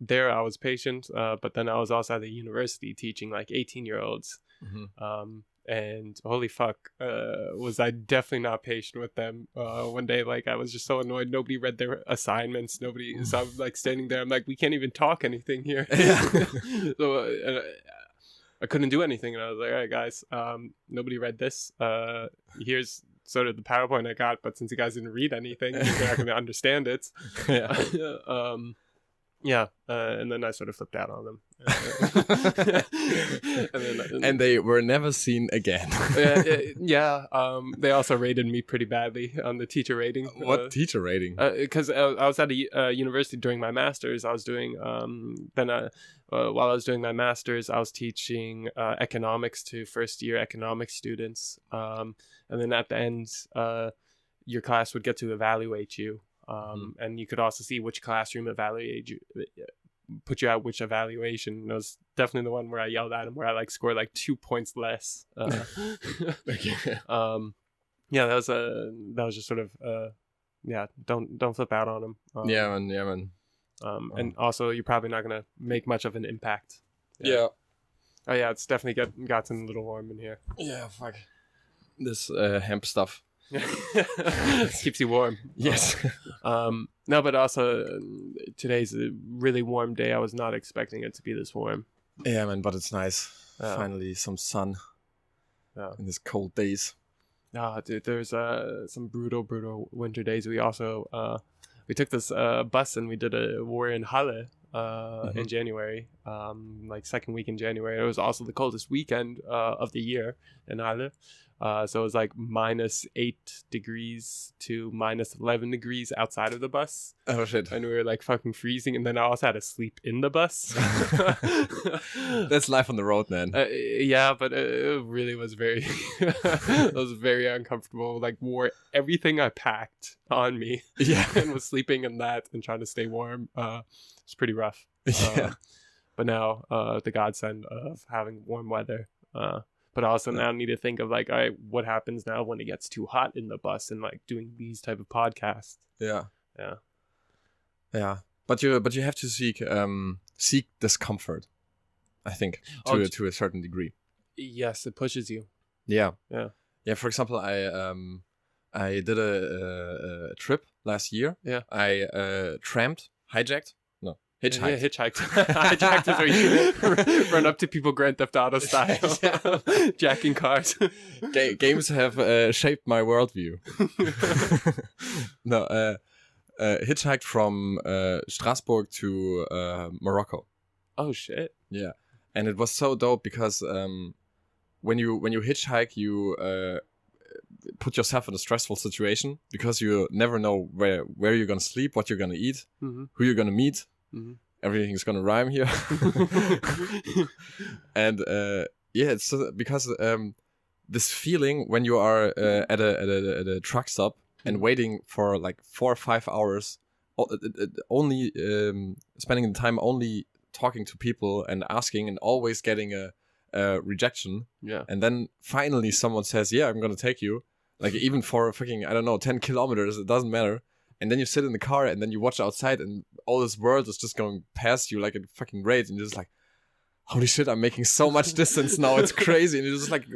There I was patient, but then I was also at the university teaching like 18-year-olds. Mm-hmm. And holy fuck, was I definitely not patient with them. One day, like, I was just so annoyed. Nobody read their assignments. Nobody, so I'm like standing there. I'm like, we can't even talk anything here. Yeah. So I couldn't do anything. And I was like, all right, guys, nobody read this. Here's sort of the PowerPoint I got, but since you guys didn't read anything, you're not going to understand it. Yeah. Yeah, and then I sort of flipped out on them. And they were never seen again. Yeah, they also rated me pretty badly on the teacher rating. What teacher rating? Because I was at a university during my master's. I was doing, while I was doing my master's, I was teaching economics to first-year economics students. And then at the end, your class would get to evaluate you. And you could also see which classroom put you out which evaluation. And it was definitely the one where I yelled at him, where I like scored like 2 points less. Yeah, that was just sort of yeah, don't flip out on him. Yeah, man. And also you're probably not gonna make much of an impact. Yeah. Oh yeah, it's definitely gotten a little warm in here. Yeah, fuck this hemp stuff. Keeps you warm. Yes. No, but also today's a really warm day. I was not expecting it to be this warm. Yeah, man, but it's nice. Finally some sun in these cold days. Dude, there's some brutal winter days. We also we took this bus and we did a war in Halle in January, like second week in January. It was also the coldest weekend of the year in Halle. So it was like -8 degrees to -11 degrees outside of the bus. Oh shit! And we were like fucking freezing. And then I also had to sleep in the bus. That's life on the road, man. Yeah, but it really was very, it was very uncomfortable. Like wore everything I packed on me. Yeah, and was sleeping in that and trying to stay warm. It's pretty rough. Yeah. But now the godsend of having warm weather. But I also now need to think of like, all right, what happens now when it gets too hot in the bus and like doing these type of podcasts. Yeah. But you have to seek discomfort, I think, to a certain degree. Yes, it pushes you. Yeah. For example, I did a trip last year. Yeah. I hitchhiked. Yeah, hitchhiked. Hijacked is where you run up to people Grand Theft Auto style, jacking cars. Games have shaped my worldview. No, hitchhiked from Strasbourg to Morocco. Oh shit! Yeah, and it was so dope because when you hitchhike, you put yourself in a stressful situation because you never know where you're gonna sleep, what you're gonna eat, who you're gonna meet. Mm-hmm. Everything's gonna rhyme here. And it's because this feeling when you are at a truck stop and waiting for like 4 or 5 hours, only spending the time only talking to people and asking and always getting a rejection. Yeah. And then finally someone says, "Yeah, I'm gonna take you." Like even for fucking 10 kilometers, it doesn't matter. And then you sit in the car and then you watch outside and all this world is just going past you like a fucking raid. And you're just like, holy shit, I'm making so much distance now. It's crazy. And you just like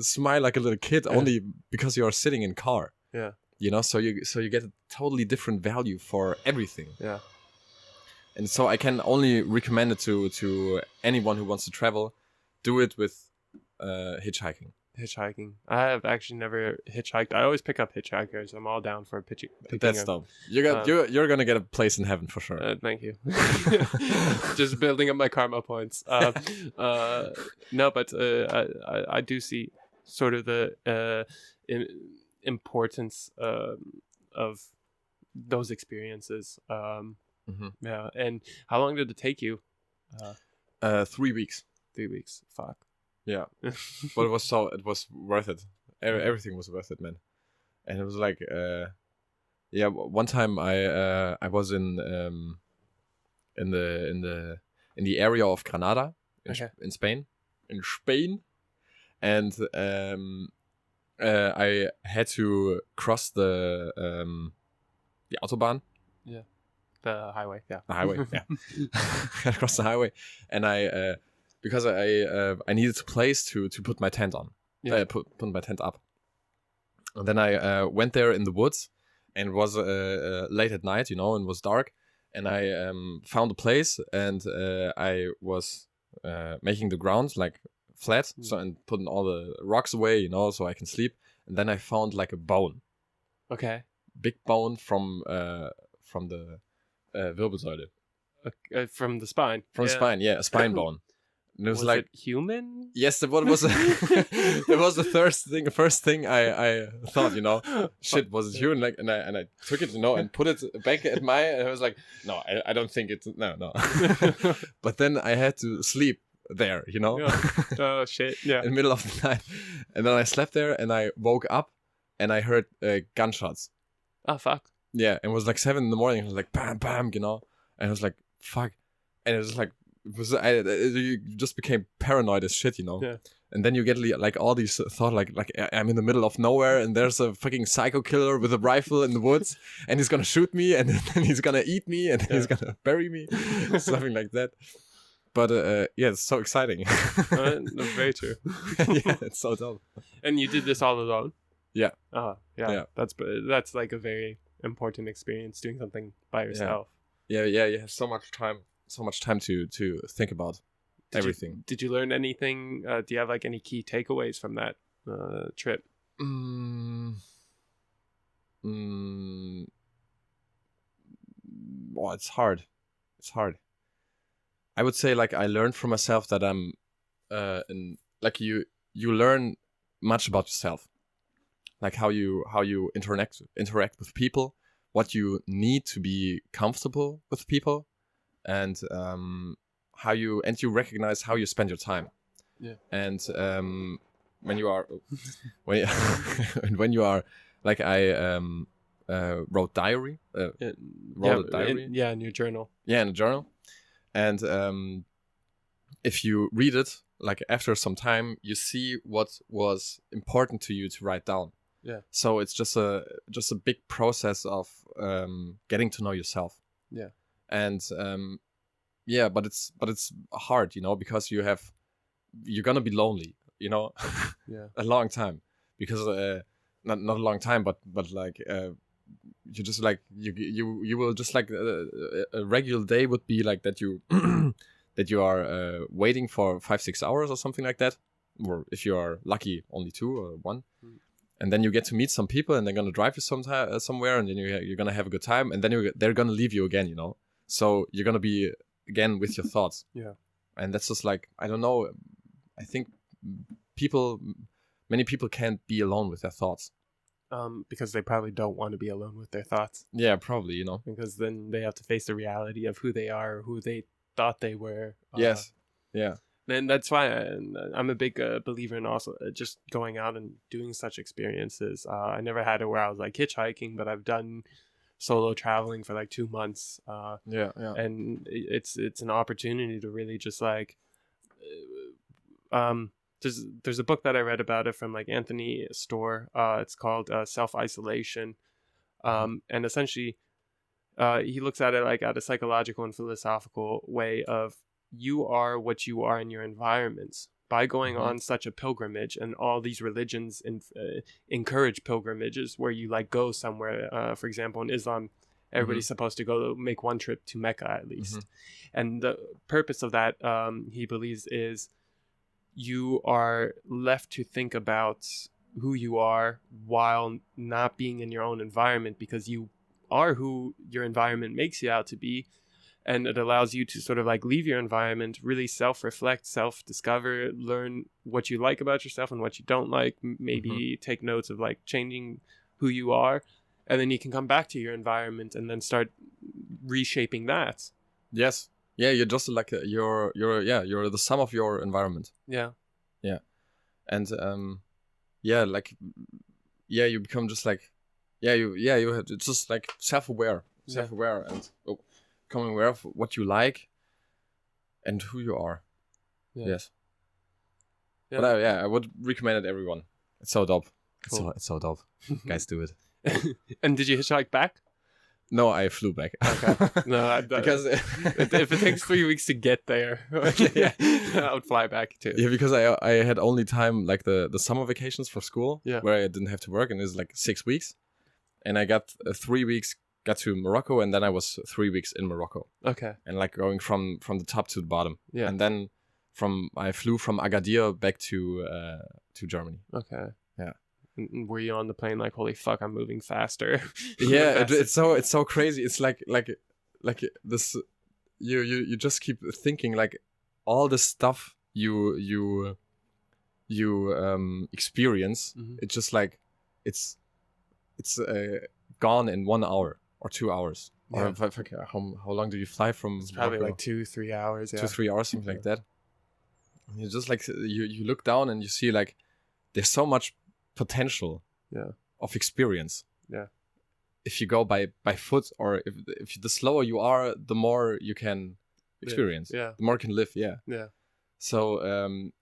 smile like a little kid only because you are sitting in car. Yeah. So you get a totally different value for everything. Yeah. And so I can only recommend it to anyone who wants to travel. Do it with hitchhiking. I have actually never hitchhiked. I always pick up hitchhikers. I'm all down for picking That's dumb. You're gonna get a place in heaven for sure. Thank you. Just building up my karma points. No, but I do see sort of the importance of those experiences. Yeah. And how long did it take you? 3 weeks. 3 weeks. Fuck. Yeah, but it was worth it. Everything was worth it, man. And it was like, one time I was in the area of Granada in Spain, and I had to cross the Autobahn. Yeah, the highway. Yeah, the highway. Yeah, I had to cross the highway, and because I needed a place to put my tent on. Yeah. Put my tent up. And then I went there in the woods, and it was late at night, and it was dark. And I found a place, and I was making the ground like flat, and putting all the rocks away, so I can sleep. And then I found like a bone. Okay. Big bone from the Wirbelsäule. From the spine. From the spine, yeah, a spine bone. And it was like it human? Yes, it was. It was the first thing I thought. Shit, was it human? Like, and I took it, and put it back at my. And I was like, no, I don't think it's no. But then I had to sleep there, Yeah. Oh shit! Yeah. In the middle of the night, and then I slept there, and I woke up, and I heard gunshots. Oh fuck! Yeah, and it was like 7 a.m. It was like bam, bam, and I was like fuck, and it was like. You just became paranoid as shit, Yeah. And then you get like all these thoughts like I'm in the middle of nowhere and there's a fucking psycho killer with a rifle in the woods and he's gonna shoot me and then he's gonna eat me and then he's gonna bury me, something like that. But it's so exciting. Very true. Yeah, it's so dumb. And you did this all alone? Yeah. Yeah. That's like a very important experience, doing something by yourself. Yeah. You have so much time to think about everything. Did you learn anything? Do you have like any key takeaways from that trip? Well, it's hard. I would say like I learned from myself that I'm like you learn much about yourself like how you interact with people, what you need to be comfortable with people, and how you recognize how you spend your time. Yeah. And when you are when you are like I wrote diary. Wrote a diary. In your journal. Yeah, in a journal. And if you read it, like after some time, you see what was important to you to write down. Yeah. So it's just a big process of getting to know yourself. Yeah. And but it's hard, because you're gonna be lonely, Yeah. a long time, because not a long time, but like you just like you will just like a regular day would be like that you that you are waiting for 5-6 hours or something like that, or if you are lucky only 2 or 1, and then you get to meet some people and they're gonna drive you somewhere, and then you're gonna have a good time, and then they're gonna leave you again, so you're gonna be again with your thoughts. Yeah. And that's just like, I don't know, I think many people can't be alone with their thoughts. Because they probably don't want to be alone with their thoughts. Yeah, probably, Because then they have to face the reality of who they are, or who they thought they were. Yes. Yeah. And that's why I'm a big believer in also just going out and doing such experiences. I never had it where I was like hitchhiking, but I've done solo traveling for like 2 months. Yeah. And it's an opportunity to really just like, there's a book that I read about it from like Anthony Storr. It's called Self-Isolation. And essentially, he looks at it like at a psychological and philosophical way of, you are what you are in your environments. By going on such a pilgrimage, and all these religions encourage pilgrimages where you like go somewhere. For example, in Islam, everybody's supposed to go make one trip to Mecca at least. And the purpose of that, he believes, is you are left to think about who you are while not being in your own environment, because you are who your environment makes you out to be. And it allows you to sort of like leave your environment, really self-reflect, self-discover, learn what you like about yourself and what you don't like, maybe take notes of like changing who you are. And then you can come back to your environment and then start reshaping that. Yes. Yeah, you're just like you're the sum of your environment. Yeah. Yeah. And you become just like you have, it's just like self-aware and becoming aware of what you like and who you are. Yeah. Yes. Yeah. But I would recommend it everyone. It's so dope. Cool. It's so dope. Guys, do it. And did you hitchhike back? No, I flew back. Okay. No, because if it takes 3 weeks to get there, I would fly back too. Yeah, because I had only time like the summer vacations for school, where I didn't have to work, and it was like 6 weeks, and I got 3 weeks. Got to Morocco, and then I was 3 weeks in Morocco. Okay. And like going from the top to the bottom. Yeah. And then I flew from Agadir back to Germany. Okay. Yeah. Were you on the plane like, holy fuck, I'm moving faster? Yeah, it's so crazy. It's like this. You just keep thinking like all the stuff you experience. It's just like it's gone in 1 hour. Or 2 hours. Yeah. Or how long do you fly from? It's probably like 2-3 hours. Yeah. 2-3 hours, something like that. And you just like you look down and you see like there's so much potential. Yeah. Of experience. Yeah. If you go by foot, or if the slower you are, the more you can experience. Yeah. The more you can live. Yeah. Yeah. So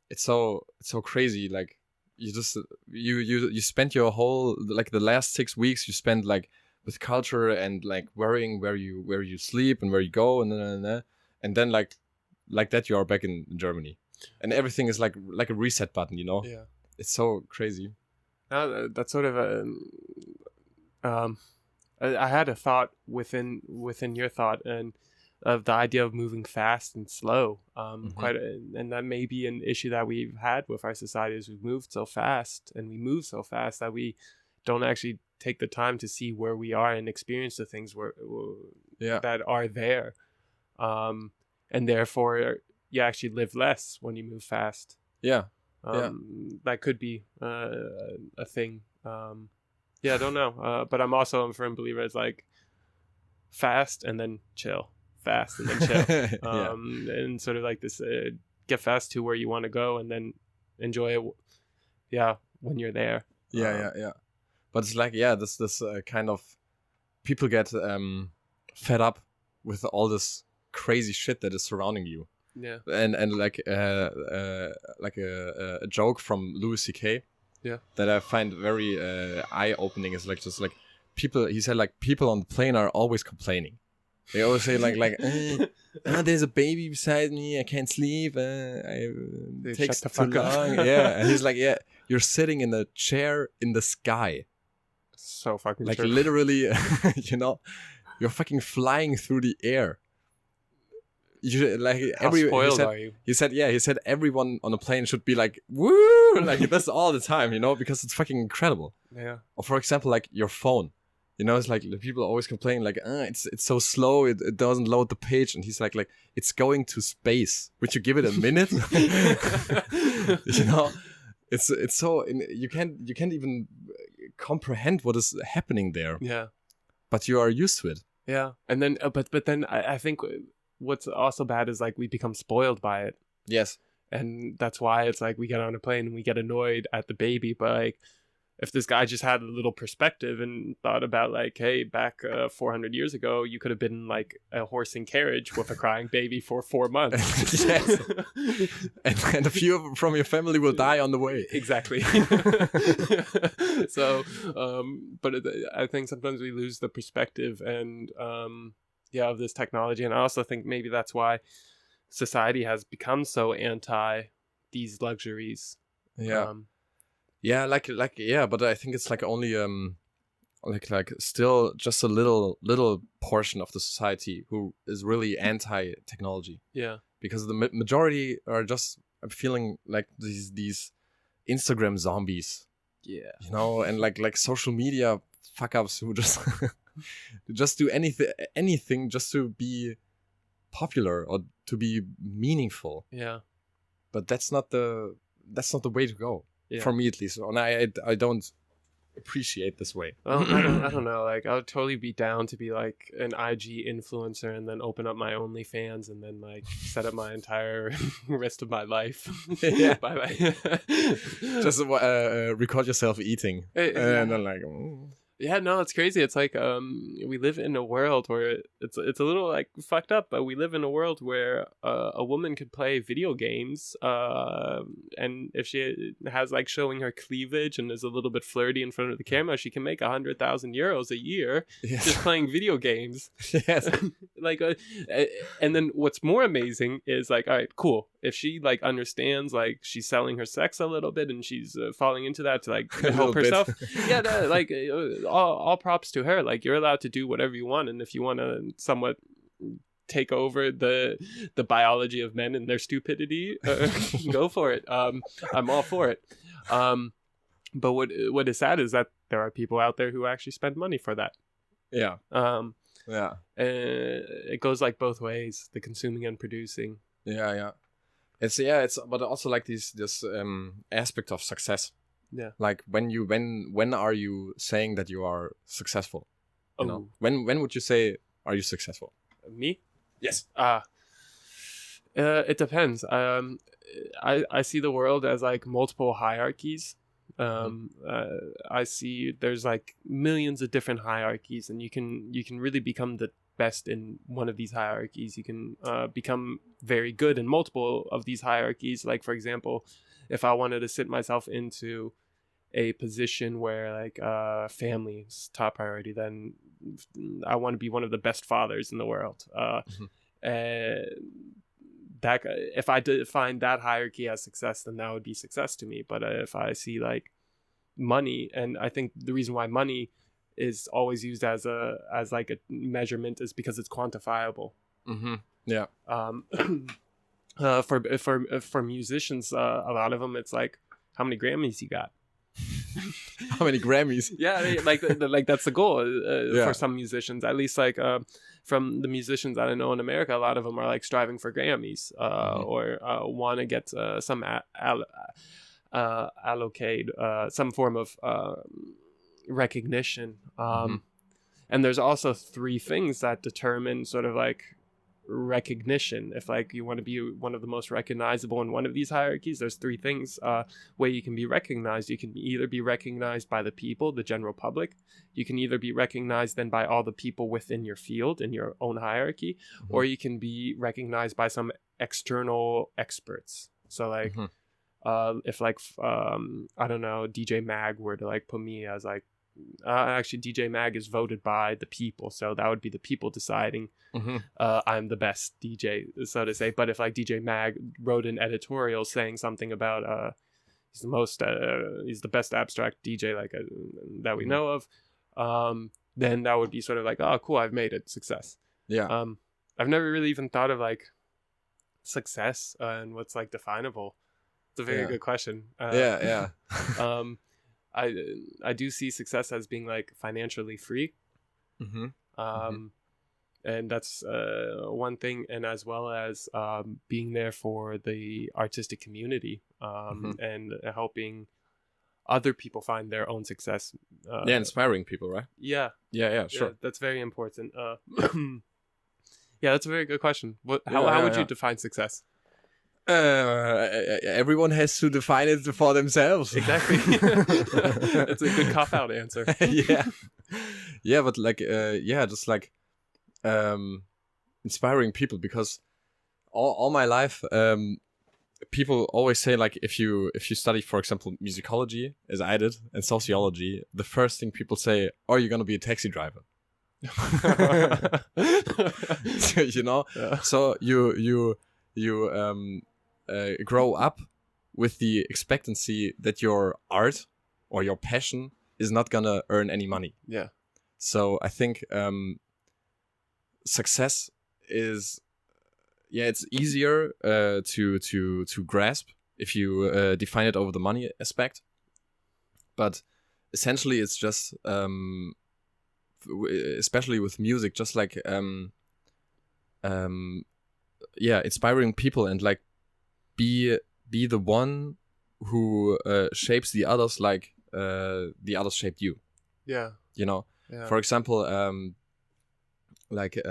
it's so crazy. Like you just you spend your whole like the last 6 weeks you spend like with culture and like worrying where you sleep and where you go and then like that you are back in Germany, and everything is like a reset button, Yeah. It's so crazy. That's sort of I had a thought within your thought, and of the idea of moving fast and slow. And that may be an issue that we've had with our society, is we've moved so fast, and we move so fast that we don't actually take the time to see where we are and experience the things that are there, and therefore you actually live less when you move fast. Yeah. That could be a thing. Yeah, I don't know. But I'm also a firm believer. It's like fast and then chill, fast and then chill, and sort of like this get fast to where you want to go and then enjoy it. Yeah, when you're there. Yeah. But it's like this kind of people get fed up with all this crazy shit that is surrounding you. Yeah. And like a joke from Louis C.K. Yeah. That I find very eye-opening is like just like people. He said like people on the plane are always complaining. They always say like there's a baby beside me. I can't sleep. It takes too long. Yeah. And he's like, yeah, you're sitting in a chair in the sky. So fucking like true. Literally, you know, you're fucking flying through the air. You like How spoiled are you? He said everyone on a plane should be like woo, like this all the time, you know, because it's fucking incredible. Yeah. Or for example, like your phone, you know, it's like the people always complain like it's so slow, it doesn't load the page, and he's like it's going to space. Would you give it a minute? You know, it's so you can't even comprehend what is happening there. Yeah. But you are used to it. Yeah, and then but then I think what's also bad is like we become spoiled by it. Yes. And that's why it's like we get on a plane and we get annoyed at the baby. But like if this guy just had a little perspective and thought about like, hey, back 400 years ago, you could have been like a horse and carriage with a crying baby for 4 months. Yes. and a few from your family will die on the way. Exactly. So, but I think sometimes we lose the perspective and of this technology. And I also think maybe that's why society has become so anti these luxuries. Yeah. But I think it's like only like still just a little portion of the society who is really anti-technology. Yeah. Because the majority are just feeling like these Instagram zombies. Yeah. You know, and like social media fuck-ups who just just do anything just to be popular or to be meaningful. Yeah. But that's not the way to go. Yeah. For me at least, and I don't appreciate this way. Well, I don't know. Like I would totally be down to be like an IG influencer and then open up my OnlyFans and then like set up my entire rest of my life. Yeah. Just record yourself eating, and then like. Yeah, no, it's crazy. It's like we live in a world where it's a little like fucked up, but we live in a world where a woman could play video games, and if she has like showing her cleavage and is a little bit flirty in front of the camera, she can make 100,000 euros a year just playing video games. Yes. Like, and then what's more amazing is like, all right, cool. If she like understands like she's selling her sex a little bit and she's falling into that to like help herself, yeah, like. All props to her. Like you're allowed to do whatever you want, and if you want to somewhat take over the biology of men and their stupidity, go for it. I'm all for it. But what is sad is that there are people out there who actually spend money for that. Yeah. Yeah. It goes like both ways, the consuming and producing. Yeah. It's but also like this aspect of success. Yeah. Like when are you saying that you are successful? You know? When would you say are you successful? Me? Yes. It depends. I see the world as like multiple hierarchies. I see there's like millions of different hierarchies, and you can really become the best in one of these hierarchies. You can become very good in multiple of these hierarchies. Like for example, if I wanted to sit myself into a position where like family is top priority, then I want to be one of the best fathers in the world. That if I define that hierarchy as success, then that would be success to me. But if I see like money, and I think the reason why money is always used as like a measurement is because it's quantifiable. Yeah. For musicians, a lot of them, it's like how many Grammys you got. How many Grammys? Yeah, like that's the goal for some musicians. At least like from the musicians that I know in America, a lot of them are like striving for Grammys or want to get some allocate some form of recognition. And there's also three things that determine sort of like recognition. If like you want to be one of the most recognizable in one of these hierarchies, there's three things where you can be recognized. You can either be recognized by the people, the general public. You can either be recognized then by all the people within your field, in your own hierarchy, or you can be recognized by some external experts. So like if like I don't know, DJ Mag were to like put me as like actually DJ Mag is voted by the people, so that would be the people deciding I'm the best DJ, so to say. But if like DJ Mag wrote an editorial saying something about he's the best abstract DJ like that we know of, then that would be sort of like, oh cool, I've made it, success. I've never really even thought of like success and what's like definable. It's a very good question. I do see success as being like financially free. And that's one thing, and as well as being there for the artistic community and helping other people find their own success. Inspiring people, right? Yeah, sure. That's very important. Yeah, that's a very good question. How would you define success? Everyone has to define it for themselves. Exactly. It's a good cop-out answer. But like just like inspiring people, because all my life people always say like if you study, for example, musicology as I did and sociology, the first thing people say, oh, you're gonna be a taxi driver. You know, so you grow up with the expectancy that your art or your passion is not gonna earn any money. So I think success is it's easier to grasp if you define it over the money aspect, but essentially it's just especially with music, just like inspiring people and like be the one who shapes the others like the others shaped you. You know, for example, I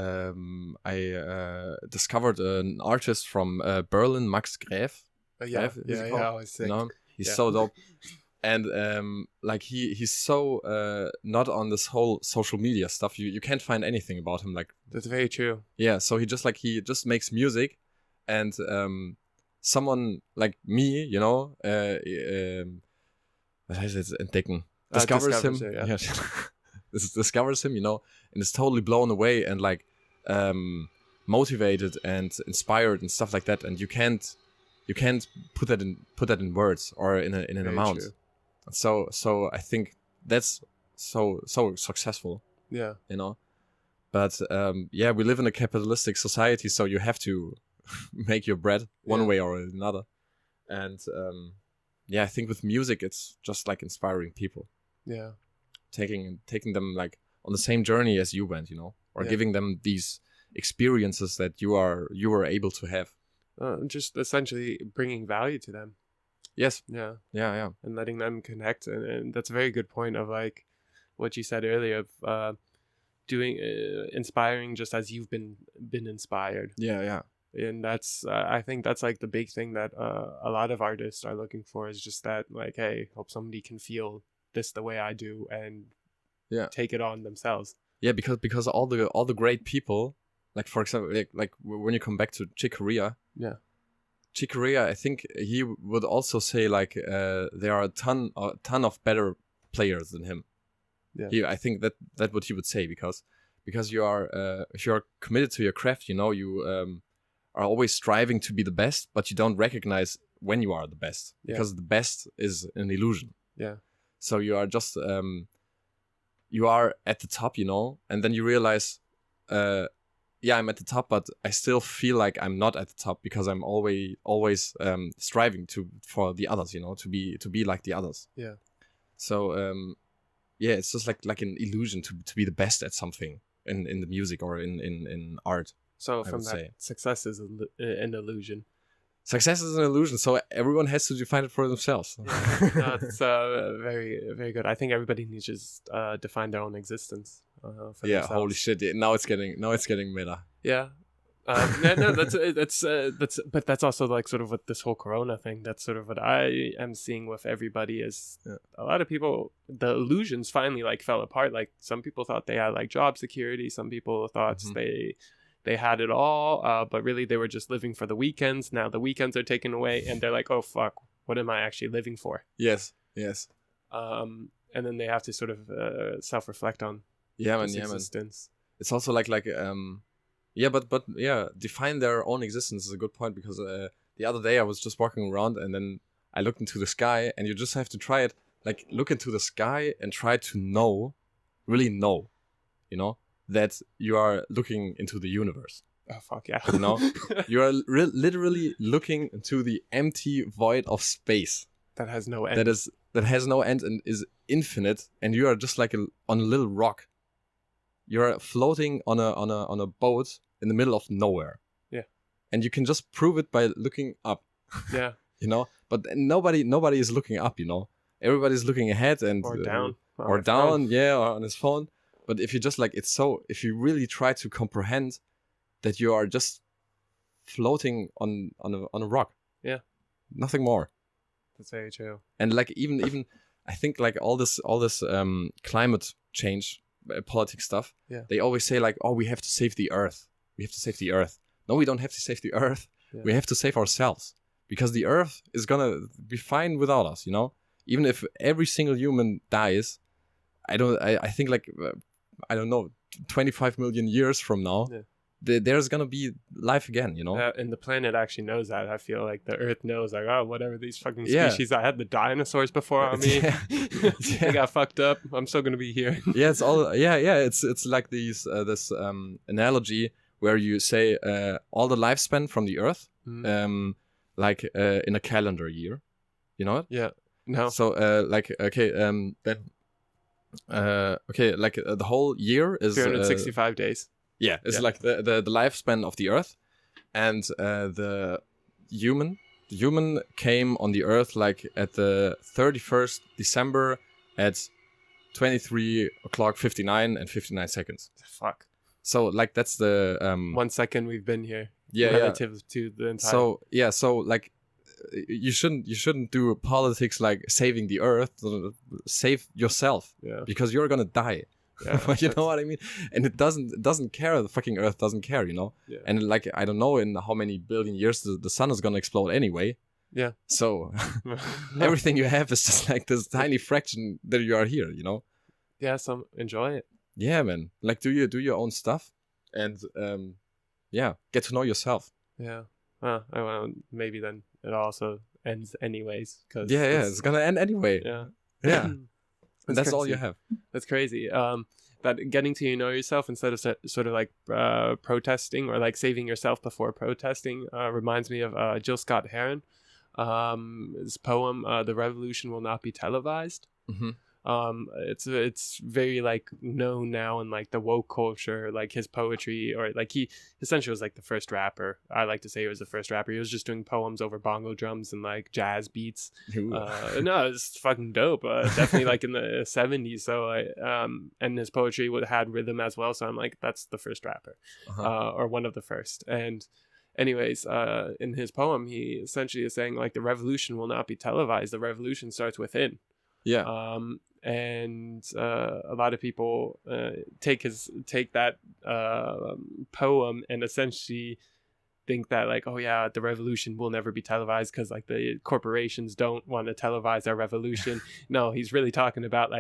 discovered an artist from Berlin, Max Gref. You know, he's so dope. And like he's so not on this whole social media stuff. You can't find anything about him. Like, that's very true. Yeah, so he just makes music, and someone like me, you know, what heißt es, entdecken, discovers him. Discovers him, you know, and is totally blown away and like motivated and inspired and stuff like that. And you can't put that in words or in an very amount. True. So I think that's so successful. Yeah. You know, but we live in a capitalistic society, so you have to make your bread one way or another. And I think with music, it's just like inspiring people. Yeah. Taking them like on the same journey as you went, you know, or giving them these experiences that you were able to have. Just essentially bringing value to them. Yes. Yeah. And letting them connect, and that's a very good point of like what you said earlier of doing inspiring just as you've been inspired. Yeah. And that's I think that's like the big thing that a lot of artists are looking for, is just that like, hey, hope somebody can feel this the way I do and take it on themselves. Yeah, because all the great people, like for example, like when you come back to Chick Corea. Yeah. Chick Corea, I think he would also say like there are a ton of better players than him. Yeah. I think that what he would say, because you are if you are committed to your craft, you know, you are always striving to be the best, but you don't recognize when you are the best, because the best is an illusion. Yeah. So you are just you are at the top, you know, and then you realize I'm at the top, but I still feel like I'm not at the top, because I'm always striving for the others, you know, to be like the others. Yeah. So it's just like an illusion to be the best at something in the music or in art. So from that, success is an illusion. Success is an illusion, so everyone has to define it for themselves. Yeah, no, that's very, very good. I think everybody needs to just define their own existence for themselves. Holy shit! Now it's getting meta. Yeah. No, but that's also like sort of what this whole Corona thing. That's sort of what I am seeing with everybody is a lot of people. The illusions finally like fell apart. Like some people thought they had like job security. Some people thought they had it all, but really they were just living for the weekends. Now the weekends are taken away, and they're like, oh fuck, what am I actually living for? Yes. And then they have to sort of self-reflect on existence. It's also like define their own existence is a good point, because the other day I was just walking around and then I looked into the sky, and you just have to try it, like look into the sky and try to really know, that you are looking into the universe. Oh fuck yeah. You are literally looking into the empty void of space that has no end. That has no end and is infinite, and you are just like on a little rock. You're floating on a boat in the middle of nowhere. Yeah. And you can just prove it by looking up. Yeah. But nobody is looking up, Everybody's looking ahead and or down. Or down, or on his phone. But if you just if you really try to comprehend that you are just floating on a rock. Yeah. Nothing more. That's very true. And even I think all this climate change politics stuff. Yeah. They always say we have to save the earth. We have to save the earth. No, we don't have to save the earth. Yeah. We have to save ourselves, because the earth is gonna be fine without us. Even if every single human dies, I think I don't know, 25 million years from now, there's gonna be life again, and the planet actually knows that. I feel like the earth knows, whatever these fucking species, I had the dinosaurs before on me. They got fucked up. I'm still gonna be here. It's all it's like this analogy where you say all the lifespan from the earth in a calendar year, you know it? Yeah. No. So the whole year is 365 days. Yeah, it's like the lifespan of the earth, and the human came on the earth at the 31st December at 23 o'clock 59 and 59 seconds. Fuck. So that's the 1 second we've been here. Yeah, relative to the entire. So you shouldn't do politics like saving the earth. Save yourself, because you're gonna die. Yeah, you know what I mean? And it doesn't care. The fucking earth doesn't care, Yeah. And I don't know in how many billion years the sun is gonna explode anyway. Yeah. So everything you have is just this tiny fraction that you are here, Yeah, so enjoy it. Yeah, man. Do your own stuff, and get to know yourself. Yeah. Well, maybe then it also ends anyways. Cause it's gonna end anyway. Yeah. Yeah. And that's all you have. That's crazy. That getting to know yourself instead of sort of protesting or saving yourself before protesting reminds me of Jill Scott Heron. His poem, "The Revolution Will Not Be Televised." Mm-hmm. It's very known now in the woke culture, his poetry, or he essentially was the first rapper. I like to say he was the first rapper. He was just doing poems over bongo drums and jazz beats. No, it's fucking dope. Definitely in the 70s. So and his poetry had rhythm as well. So I'm that's the first rapper, or one of the first. And anyways, in his poem, he essentially is saying the revolution will not be televised. The revolution starts within. Yeah. And a lot of people take that poem and essentially think that the revolution will never be televised because the corporations don't want to televise their revolution. No, he's really talking about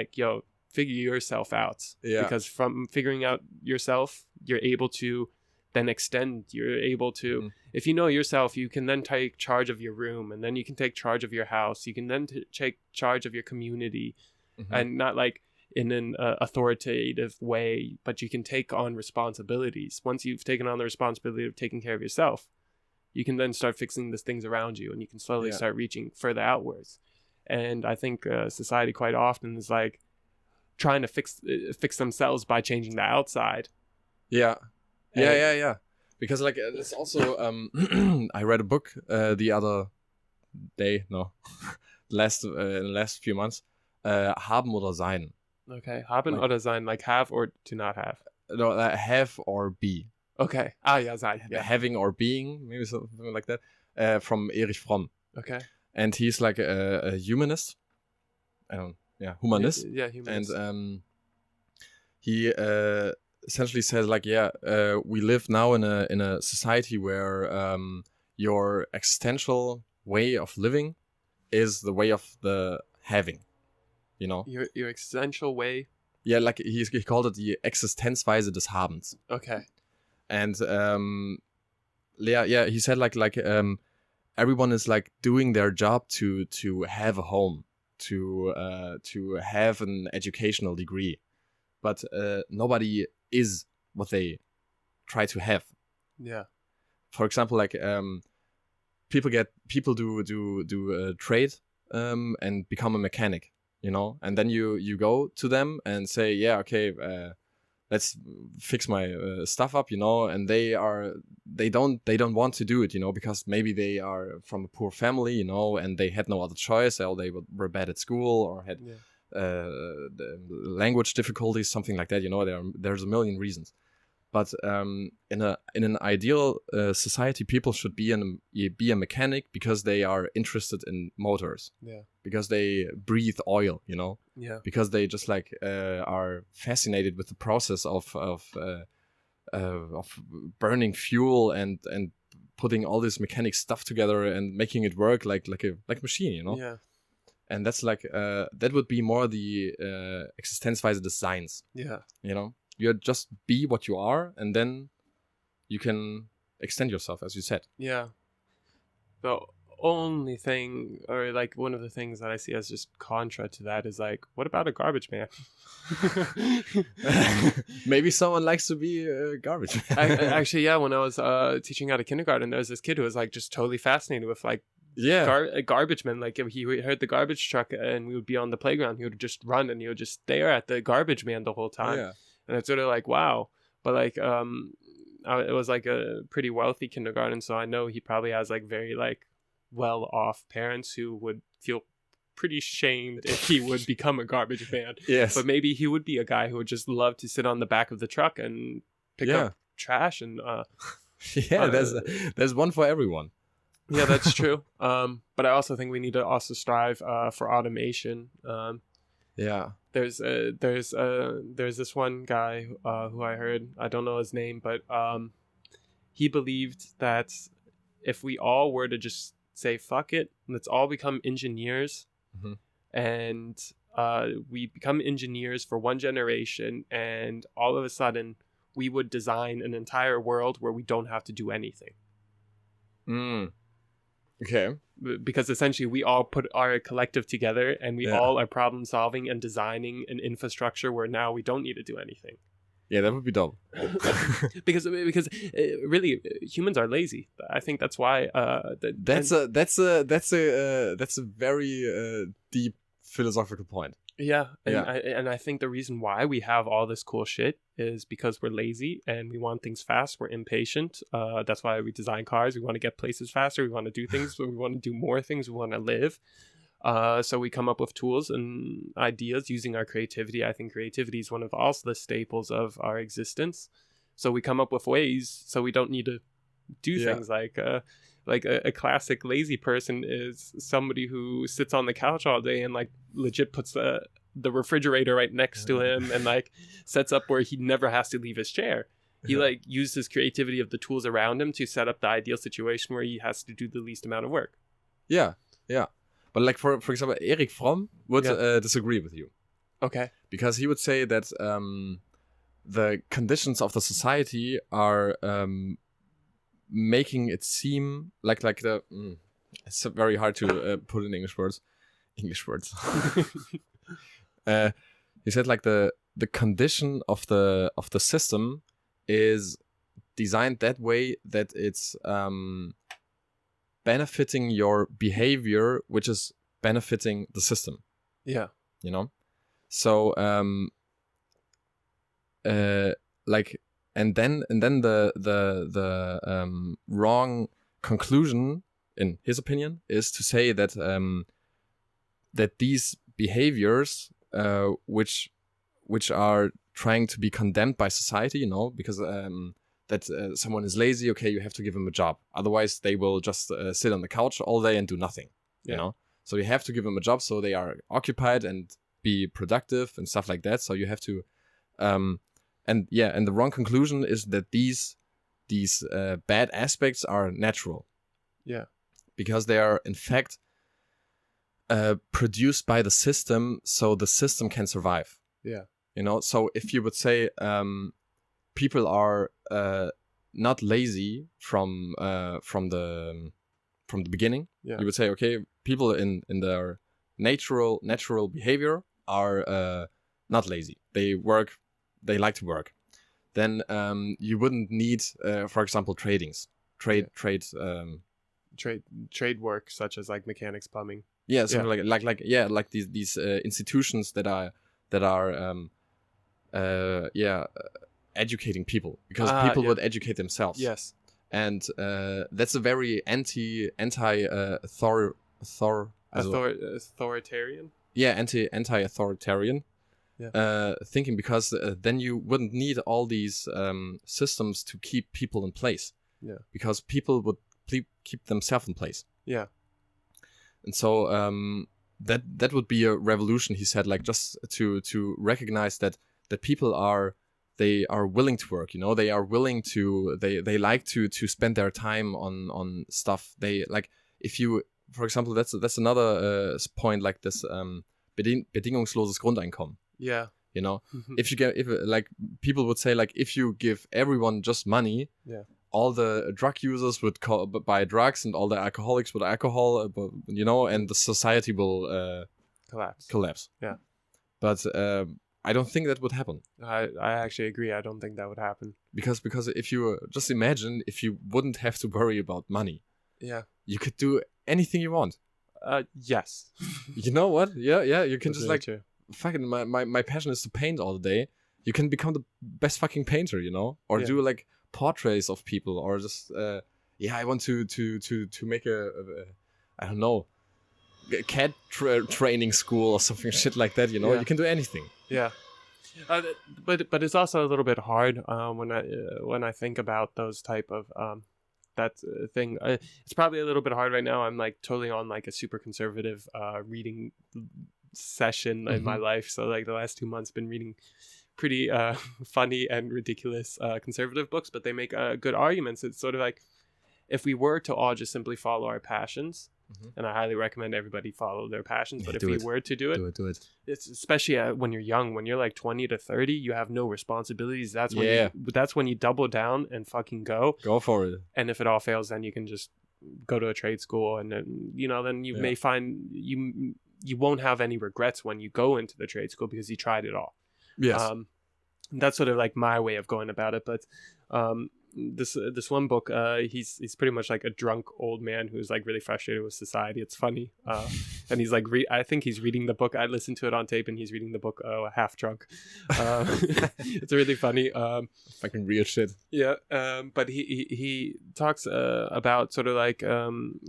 figure yourself out. Yeah. Because from figuring out yourself, you're able to then extend. You're able to, if you know yourself, you can then take charge of your room, and then you can take charge of your house. You can then take charge of your community. And not in an authoritative way, but you can take on responsibilities. Once you've taken on the responsibility of taking care of yourself, you can then start fixing the things around you, and you can slowly start reaching further outwards. And I think society quite often is trying to fix themselves by changing the outside. Yeah. Yeah. because like it's also I read a book the other day, no, last few months, haben oder sein. Okay, haben oder sein, like have or to not have. No, have or be. Okay. Ah, yeah, sein. Yeah. Having or being, maybe something like that. From Erich Fromm. Okay. And he's like a humanist. Humanist. Yeah, humanist. And he essentially says like, we live now in a society where your existential way of living is the way of the having. You know? Your existential way? Yeah, like he called it the Existenzweise des Habens. Okay. And he said like everyone is like doing their job to have a home, to have an educational degree, but nobody is what they try to have. Yeah. For example, like people do trade and become a mechanic, you know, and then you go to them and say, yeah, okay, let's fix my stuff up, you know, and they don't want to do it, you know, because maybe they are from a poor family, you know, and they had no other choice, or they were bad at school, or had language difficulties, something like that, you know. There's a million reasons. But in an ideal society, people should be a mechanic because they are interested in motors. Yeah. Because they breathe oil, you know. Yeah. Because they just like are fascinated with the process of burning fuel and putting all this mechanic stuff together and making it work like a machine, you know. Yeah. And that's like that would be more the Existenzweise des Seins. Yeah. You know. You just be what you are, and then you can extend yourself, as you said. Yeah. The only thing, or like one of the things that I see as just contra to that is like, what about a garbage man? Maybe someone likes to be a garbage man. Actually, yeah, when I was teaching out of kindergarten, there was this kid who was like just totally fascinated with like garbage men. Like if he heard the garbage truck and we would be on the playground, he would just run and he would just stare at the garbage man the whole time. Yeah. And it's sort of like, wow. But like, it was like a pretty wealthy kindergarten, so I know he probably has like very like well-off parents who would feel pretty shamed if he would become a garbage man. Yes. But maybe he would be a guy who would just love to sit on the back of the truck and pick up trash and. There's one for everyone. Yeah, that's true. But I also think we need to also strive for automation. There's this one guy who I heard, I don't know his name, but he believed that if we all were to just say fuck it, let's all become engineers, and we become engineers for one generation, and all of a sudden we would design an entire world where we don't have to do anything. Okay. Because essentially we all put our collective together and we all are problem solving and designing an infrastructure where now we don't need to do anything. Yeah, that would be dumb. because really humans are lazy. I think that's why. That's a very deep philosophical point. Yeah, and I think the reason why we have all this cool shit is because we're lazy and we want things fast. We're impatient. That's why we design cars. We want to get places faster. We want to do things. We want to do more things. We want to live. So we come up with tools and ideas using our creativity. I think creativity is one of also the staples of our existence. So we come up with ways so we don't need to do things like a classic lazy person is somebody who sits on the couch all day and like legit puts the refrigerator right next to him and like sets up where he never has to leave his chair. He like used his creativity of the tools around him to set up the ideal situation where he has to do the least amount of work. Yeah. But like for example, Erich Fromm would disagree with you. Okay. Because he would say that the conditions of the society are making it seem like the it's very hard to put in English words. He said like the condition of the system is designed that way that it's benefiting your behavior, which is benefiting the system. Yeah. You know? So like and then the wrong conclusion, in his opinion, is to say that that these behaviors, which are trying to be condemned by society, you know, because that someone is lazy, okay, you have to give him a job, otherwise they will just sit on the couch all day and do nothing, you know. So you have to give them a job so they are occupied and be productive and stuff like that. So you have to, and the wrong conclusion is that these bad aspects are natural. Yeah. Because they are in fact produced by the system, so the system can survive. Yeah. You know, so if you would say people are not lazy from the beginning, you would say, okay, people in their natural behavior are not lazy. They like to work. Then you wouldn't need, for example, trade work, such as like mechanics, plumbing. Yeah, something like these institutions that are educating people, because people would educate themselves. Yes. And that's a very authoritarian. Yeah, anti-authoritarian thinking, because then you wouldn't need all these systems to keep people in place. Yeah. Because people would keep themselves in place. Yeah. And so that would be a revolution, he said, like just to recognize that people are willing to work, you know, they are willing to, they like to spend their time on stuff. They like, if you, for example, that's another point, like this bedingungsloses Grundeinkommen. Yeah. You know, if like people would say, like, if you give everyone just money, all the drug users would buy drugs, and all the alcoholics would alcohol, you know, and the society will collapse. Yeah. But I don't think that would happen. I actually agree. I don't think that would happen. Because if you just imagine, if you wouldn't have to worry about money. Yeah. You could do anything you want. Yes. You know what? Yeah. You can just, like, true. Fucking my passion is to paint all the day. You can become the best fucking painter, you know? Or do, like, portraits of people, or just I want to make a I don't know, a cat training school or something shit like that, you know. You can do anything. Yeah. But it's also a little bit hard when I think about those type of that thing. It's probably a little bit hard right now. I'm like totally on like a super conservative reading session in my life, so like the last 2 months been reading pretty funny and ridiculous conservative books, but they make good arguments. It's sort of like, if we were to all just simply follow our passions, and I highly recommend everybody follow their passions, but if we were to do it, it's especially when you're young, when you're like 20 to 30, you have no responsibilities. That's when you double down and fucking go for it. And if it all fails, then you can just go to a trade school, and then, you know, then you may find you won't have any regrets when you go into the trade school, because you tried it all. Yes. That's sort of like my way of going about it. But this one book, he's pretty much like a drunk old man who's like really frustrated with society. It's funny. And he's like, I think he's reading the book. I listened to it on tape, and he's reading the book half drunk. It's really funny. Fucking real shit. Yeah. But he talks about sort of like,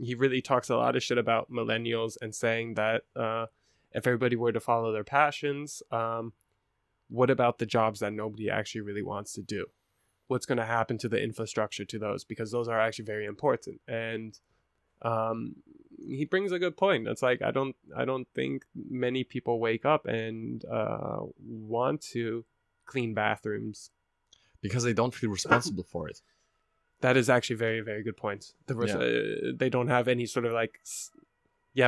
he really talks a lot of shit about millennials, and saying that if everybody were to follow their passions, what about the jobs that nobody actually really wants to do? What's going to happen to the infrastructure to those? Because those are actually very important. And he brings a good point. It's like, I don't think many people wake up and want to clean bathrooms, because they don't feel responsible for it. That is actually very, very good point. They don't have any sort of like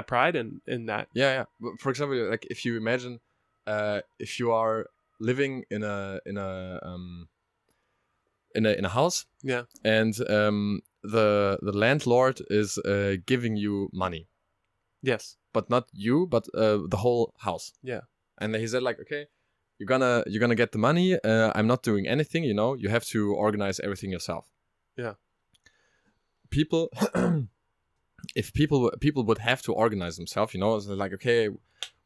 pride in that. Yeah. For example, like, if you imagine if you are living in a house, and the landlord is giving you money. Yes. But not you, but the whole house. Yeah. And he said, like, okay, you're gonna get the money. I'm not doing anything, you know. You have to organize everything yourself. Yeah. People, if people would have to organize themselves, you know, it's like, okay,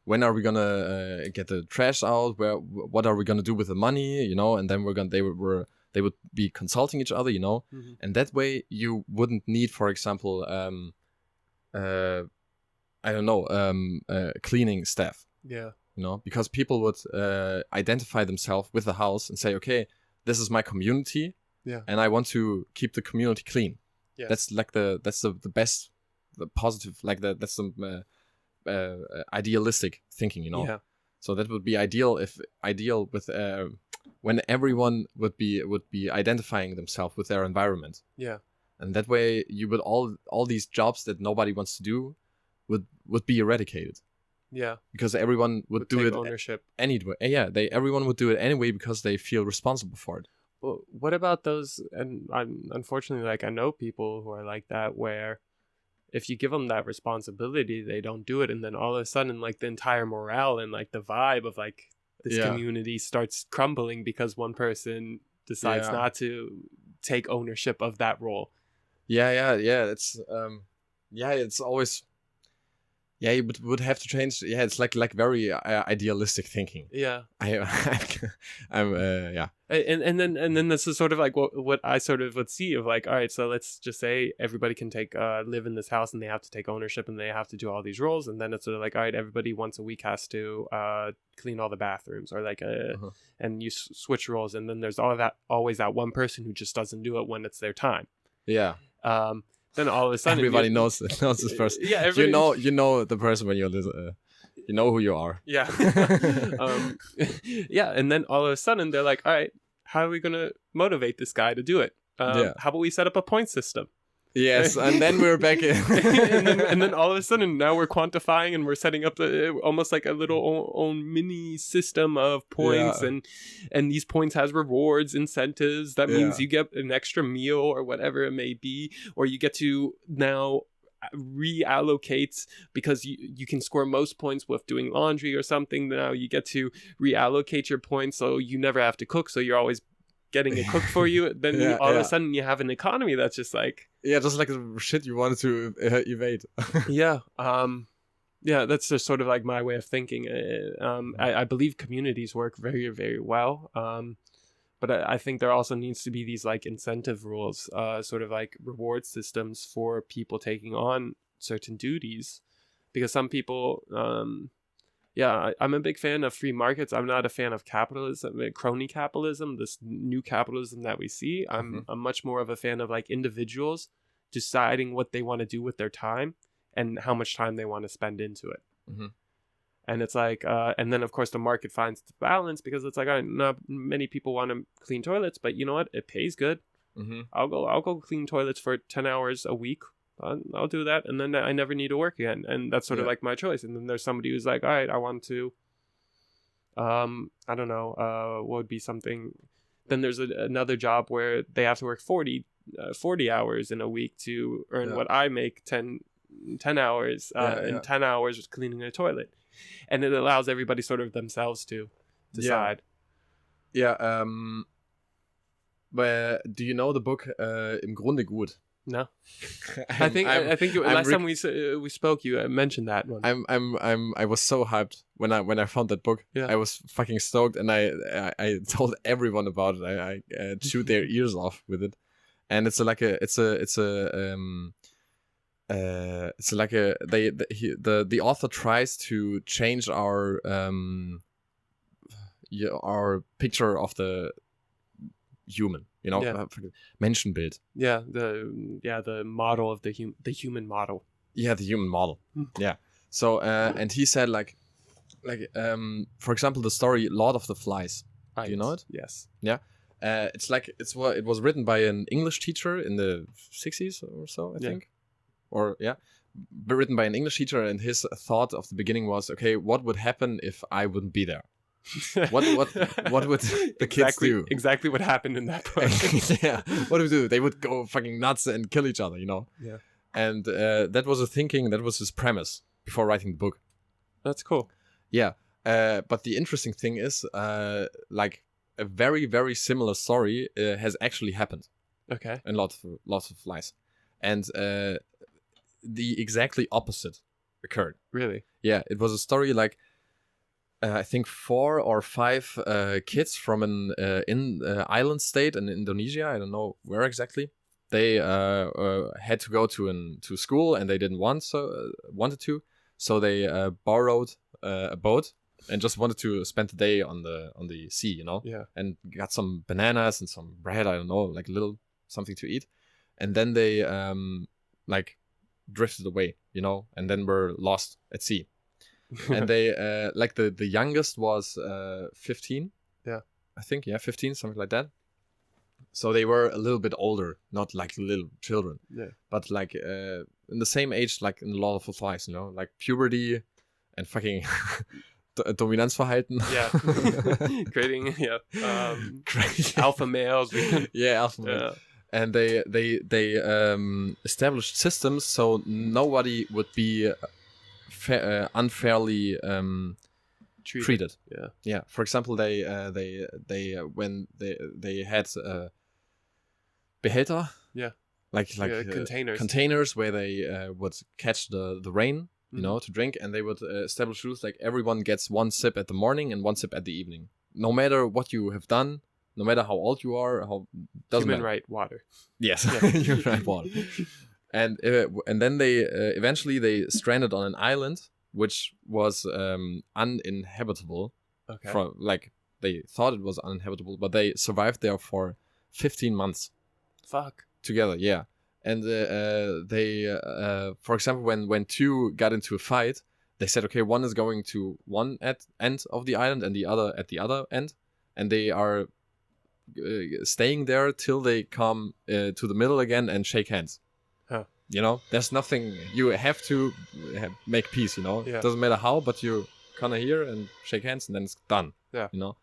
when are we gonna get the trash out? What are we gonna do with the money? You know, and then they were they would be consulting each other, and that way you wouldn't need, for example, I don't know, cleaning staff. Yeah. Because people would identify themselves with the house and say, okay, this is my community, and I want to keep the community clean. Yes. That's like the best, the positive, like that's the idealistic thinking, Yeah. So that would be ideal with when everyone would be identifying themselves with their environment. Yeah. And that way you would all these jobs that nobody wants to do would be eradicated. Yeah. Because everyone would do it ownership anyway. Yeah, everyone would do it anyway because they feel responsible for it. Well, what about those, and unfortunately, like, I know people who are like that, where if you give them that responsibility, they don't do it, and then all of a sudden, like, the entire morale and, like, the vibe of, like, this community starts crumbling because one person decides not to take ownership of that role. Yeah. It's always... Yeah, you would have to change. Yeah, it's like very idealistic thinking. Yeah. I'm yeah. And then this is sort of like what I sort of would see of, like, all right, so let's just say everybody can take live in this house and they have to take ownership and they have to do all these roles, and then it's sort of like, all right, everybody once a week has to clean all the bathrooms, or like and you switch roles, and then there's always that one person who just doesn't do it when it's their time. Yeah. Then all of a sudden everybody knows this person. Yeah, you know the person when you're you know who you are. Yeah. Yeah, and then all of a sudden they're like, all right, how are we gonna motivate this guy to do it? How about we set up a point system? Yes, and then we're back in. and then all of a sudden now we're quantifying and we're setting up almost like a little own mini system of points, and these points has rewards, incentives. That means you get an extra meal or whatever it may be, or you get to now reallocate, because you can score most points with doing laundry or something. Now you get to reallocate your points so you never have to cook, so you're always getting it cooked for you. Then all of a sudden you have an economy that's just like just like the shit you wanted to evade. That's just sort of like my way of thinking. I believe communities work very, very well, but I think there also needs to be these like incentive rules, sort of like reward systems for people taking on certain duties, because some people I'm a big fan of free markets. I'm not a fan of capitalism, crony capitalism, this new capitalism that we see. I'm much more of a fan of like individuals deciding what they want to do with their time and how much time they want to spend into it. And it's like, and then of course the market finds the balance, because it's like, not many people want to clean toilets, but you know what? It pays good. I'll go clean toilets for 10 hours a week. I'll do that, and then I never need to work again, and that's sort of like my choice. And then there's somebody who's like, all right, I want to I don't know, what would be something. Then there's another job where they have to work 40 hours in a week to earn what I make 10 hours and 10 hours cleaning a toilet, and it allows everybody sort of themselves to decide. But do you know the book Im Grunde gut? No, I think last time we spoke, you mentioned that one. I was so hyped when I found that book. I was fucking stoked, and I told everyone about it. I chewed their ears off with it, and the author tries to change our picture of the human, Menschenbild. The model of the human model. Yeah, the human model. Yeah. So and he said like for example, the story Lord of the Flies. Do you know it? Yes. Yeah. It was written by an English teacher in the 60s or so, I think. Or written by an English teacher, and his thought of the beginning was, okay, what would happen if I wouldn't be there? What would the kids do? Exactly what happened in that book. What do we do? They would go fucking nuts and kill each other, Yeah. And that was his premise before writing the book. That's cool. Yeah. But the interesting thing is, like a very, very similar story has actually happened. Okay. And lots of Flies, and the exactly opposite occurred. Really? Yeah. It was a story like. I think 4 or 5 kids from an island state in Indonesia. I don't know where exactly. They had to go to school, and they didn't wanted to, so they borrowed a boat and just wanted to spend the day on the sea, you know. Yeah. And got some bananas and some bread. I don't know, like a little something to eat, and then they like drifted away, you know, and then were lost at sea. And they like the youngest was 15. Yeah, I think 15, something like that. So they were a little bit older, not like little children. Yeah, but like in the same age, like in a lot of lives, you know, like puberty and fucking Dominanzverhalten. Yeah. Creating alpha males. Yeah, alpha males. Yeah. And they established systems so nobody would be unfairly treated. Yeah. For example, they when they had Behälter. Yeah. Like containers where they would catch the rain, you know, to drink, and they would establish rules like everyone gets 1 sip at the morning and 1 sip at the evening, no matter what you have done, no matter how old you are, doesn't human matter. Right water. Yes, human right water. And then they eventually they stranded on an island which was uninhabitable. Okay. From like they thought it was uninhabitable, but they survived there for 15 months. Fuck. Together, yeah. And they, for example, when 2 got into a fight, they said, okay, one is going to one end of the island and the other at the other end, and they are staying there till they come to the middle again and shake hands. Huh. You know, there's nothing, you have to make peace, you know. Yeah. Doesn't matter how, but you come here and shake hands and then it's done. Yeah. You know.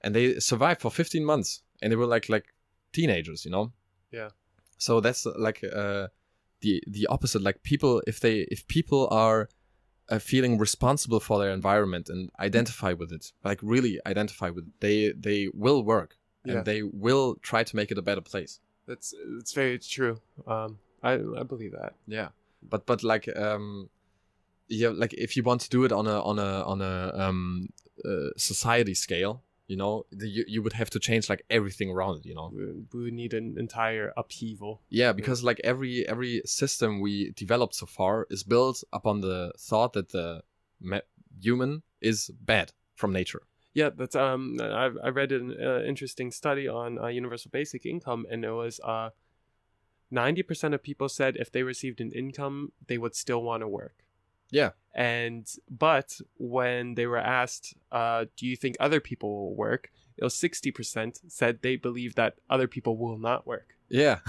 And they survived for 15 months, and they were like teenagers, you know. Yeah. So that's like the opposite. Like if people are feeling responsible for their environment and identify with it, like really identify with it, they will work and they will try to make it a better place. It's very true. I believe that. Yeah, but like like if you want to do it on a society scale, you know, you would have to change like everything around it, you know. We would need an entire upheaval. Yeah, because like every system we developed so far is built upon the thought that the human is bad from nature. Yeah, that's I read an interesting study on universal basic income, and it was 90% of people said if they received an income, they would still want to work. Yeah. But when they were asked, do you think other people will work? It was 60% said they believe that other people will not work. Yeah.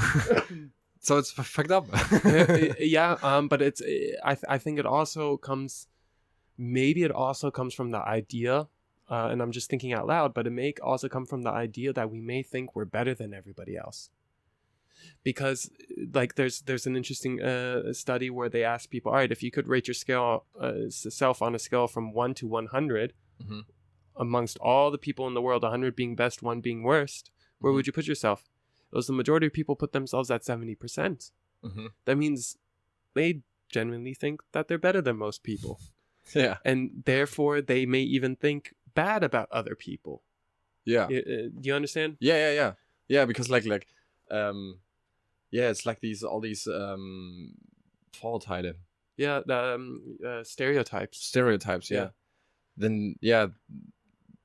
So it's fucked up. Yeah. But it's, I think it also comes from the idea, and I'm just thinking out loud, but it may also come from the idea that we may think we're better than everybody else. Because like there's an interesting study where they ask people, all right, if you could rate your self on a scale from 1 to 100, mm-hmm. amongst all the people in the world, 100 being best, 1 being worst, where mm-hmm. would you put yourself? It was the majority of people put themselves at 70%. Mm-hmm. That means they genuinely think that they're better than most people. Yeah. And therefore they may even think bad about other people. Yeah. Do you understand? Yeah, because like yeah, it's like all these Vorurteile. Yeah, the stereotypes. Stereotypes, yeah. Then yeah,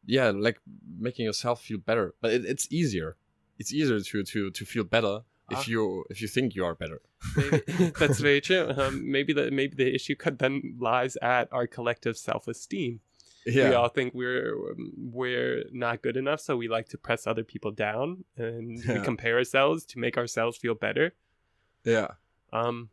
like making yourself feel better. But it's easier. It's easier to feel better if you think you are better. That's very true. Maybe the issue then lies at our collective self-esteem. Yeah. We all think we're not good enough, so we like to press other people down, and we compare ourselves to make ourselves feel better. Yeah. No,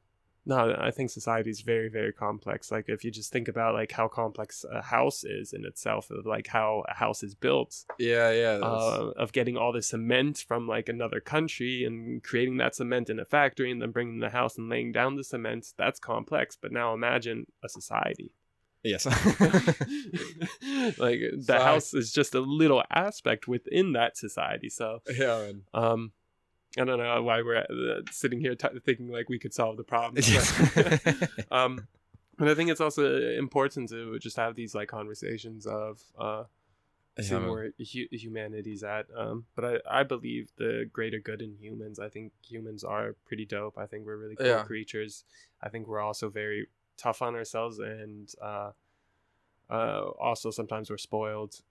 I think society is very, very complex. Like if you just think about like how complex a house is in itself, of like how a house is built. Yeah. Of getting all the cement from like another country and creating that cement in a factory and then bringing the house and laying down the cement. That's complex. But now imagine a society. Yes. Like the house is just a little aspect within that society. So yeah, man. I don't know why we're sitting here thinking like we could solve the problem. And I think it's also important to just have these like conversations of seeing where humanity's at. But I believe the greater good in humans. I think humans are pretty dope. I think we're really cool creatures. I think we're also very tough on ourselves, and also sometimes we're spoiled.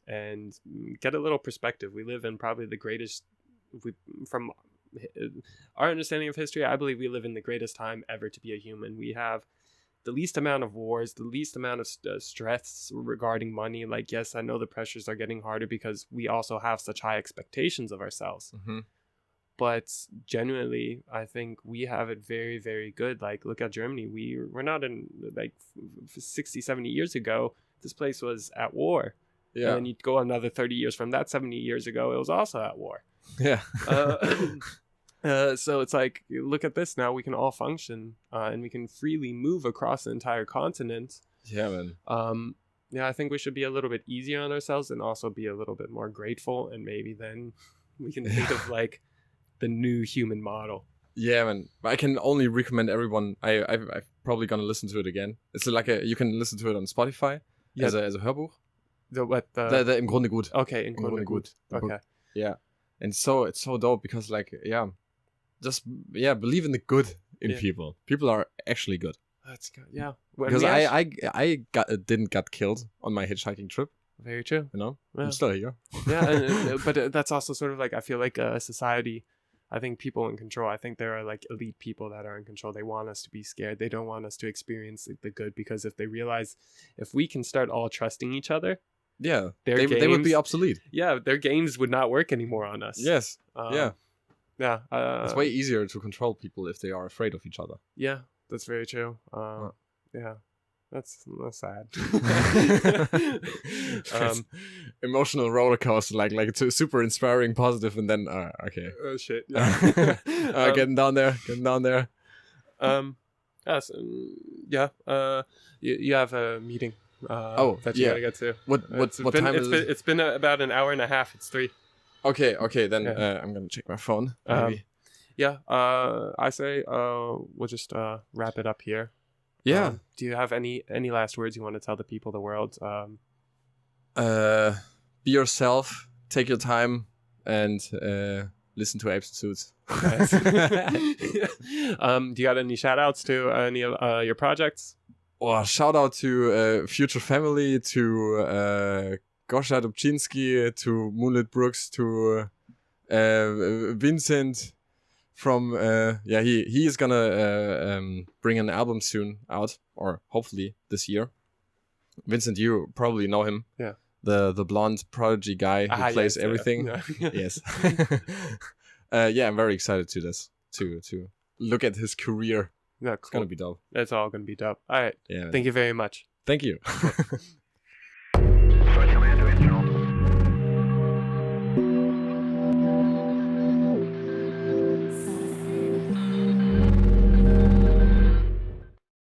And get a little perspective. We live in probably the greatest. From our understanding of history, I believe we live in the greatest time ever to be a human. We have the least amount of wars, the least amount of stress regarding money. Like, yes, I know the pressures are getting harder because we also have such high expectations of ourselves. But genuinely, I think we have it very, very good. Like, look at Germany. We're not in, like, 60, 70 years ago, this place was at war. Yeah. And then you'd go another 30 years from that, 70 years ago, it was also at war. Yeah. So it's like, look at this now, we can all function, and we can freely move across the entire continent. Yeah, man. Yeah, I think we should be a little bit easier on ourselves and also be a little bit more grateful, and maybe then we can think of like the new human model. Yeah, man. I can only recommend everyone. I'm probably gonna listen to it again. It's like you can listen to it on Spotify as a Hörbuch. The Im Grunde gut. Okay, Im Grunde gut. Okay. Yeah, and so it's so dope because like believe in the good in people. People are actually good. That's good. Yeah. Because I didn't get killed on my hitchhiking trip. Very true. You know, I'm still here. Yeah, but that's also sort of like, I feel like a society. I think people in control. I think there are like elite people that are in control. They want us to be scared. They don't want us to experience the good, because if they realize if we can start all trusting each other, they would be obsolete. Yeah, their games would not work anymore on us. Yes. Yeah. It's way easier to control people if they are afraid of each other. Yeah, that's very true. Yeah. That's sad. Emotional roller coaster, like super inspiring, positive, and then okay. Oh shit! Yeah. Getting down there. Yes. Yeah. You have a meeting. That you gotta get to. What time is it? It's been about an hour and a half. It's 3. Okay. Then I'm gonna check my phone. Maybe. I say we'll just wrap it up here. Yeah. Do you have any last words you want to tell the people, the world? Be yourself. Take your time and listen to Apes and Suits. Do you got any shout outs to any of your projects? Oh, shout out to Future Family, to Gosha Dobczynski, to Moonlit Brooks, to Vincent. From he is gonna bring an album soon out, or hopefully this year. Vincent, you probably know him. Yeah. The blonde prodigy guy who plays everything. Yeah. Yes. I'm very excited to look at his career. Yeah, cool. It's gonna be dope. It's all gonna be dope. All right. Yeah. Thank you very much. Thank you.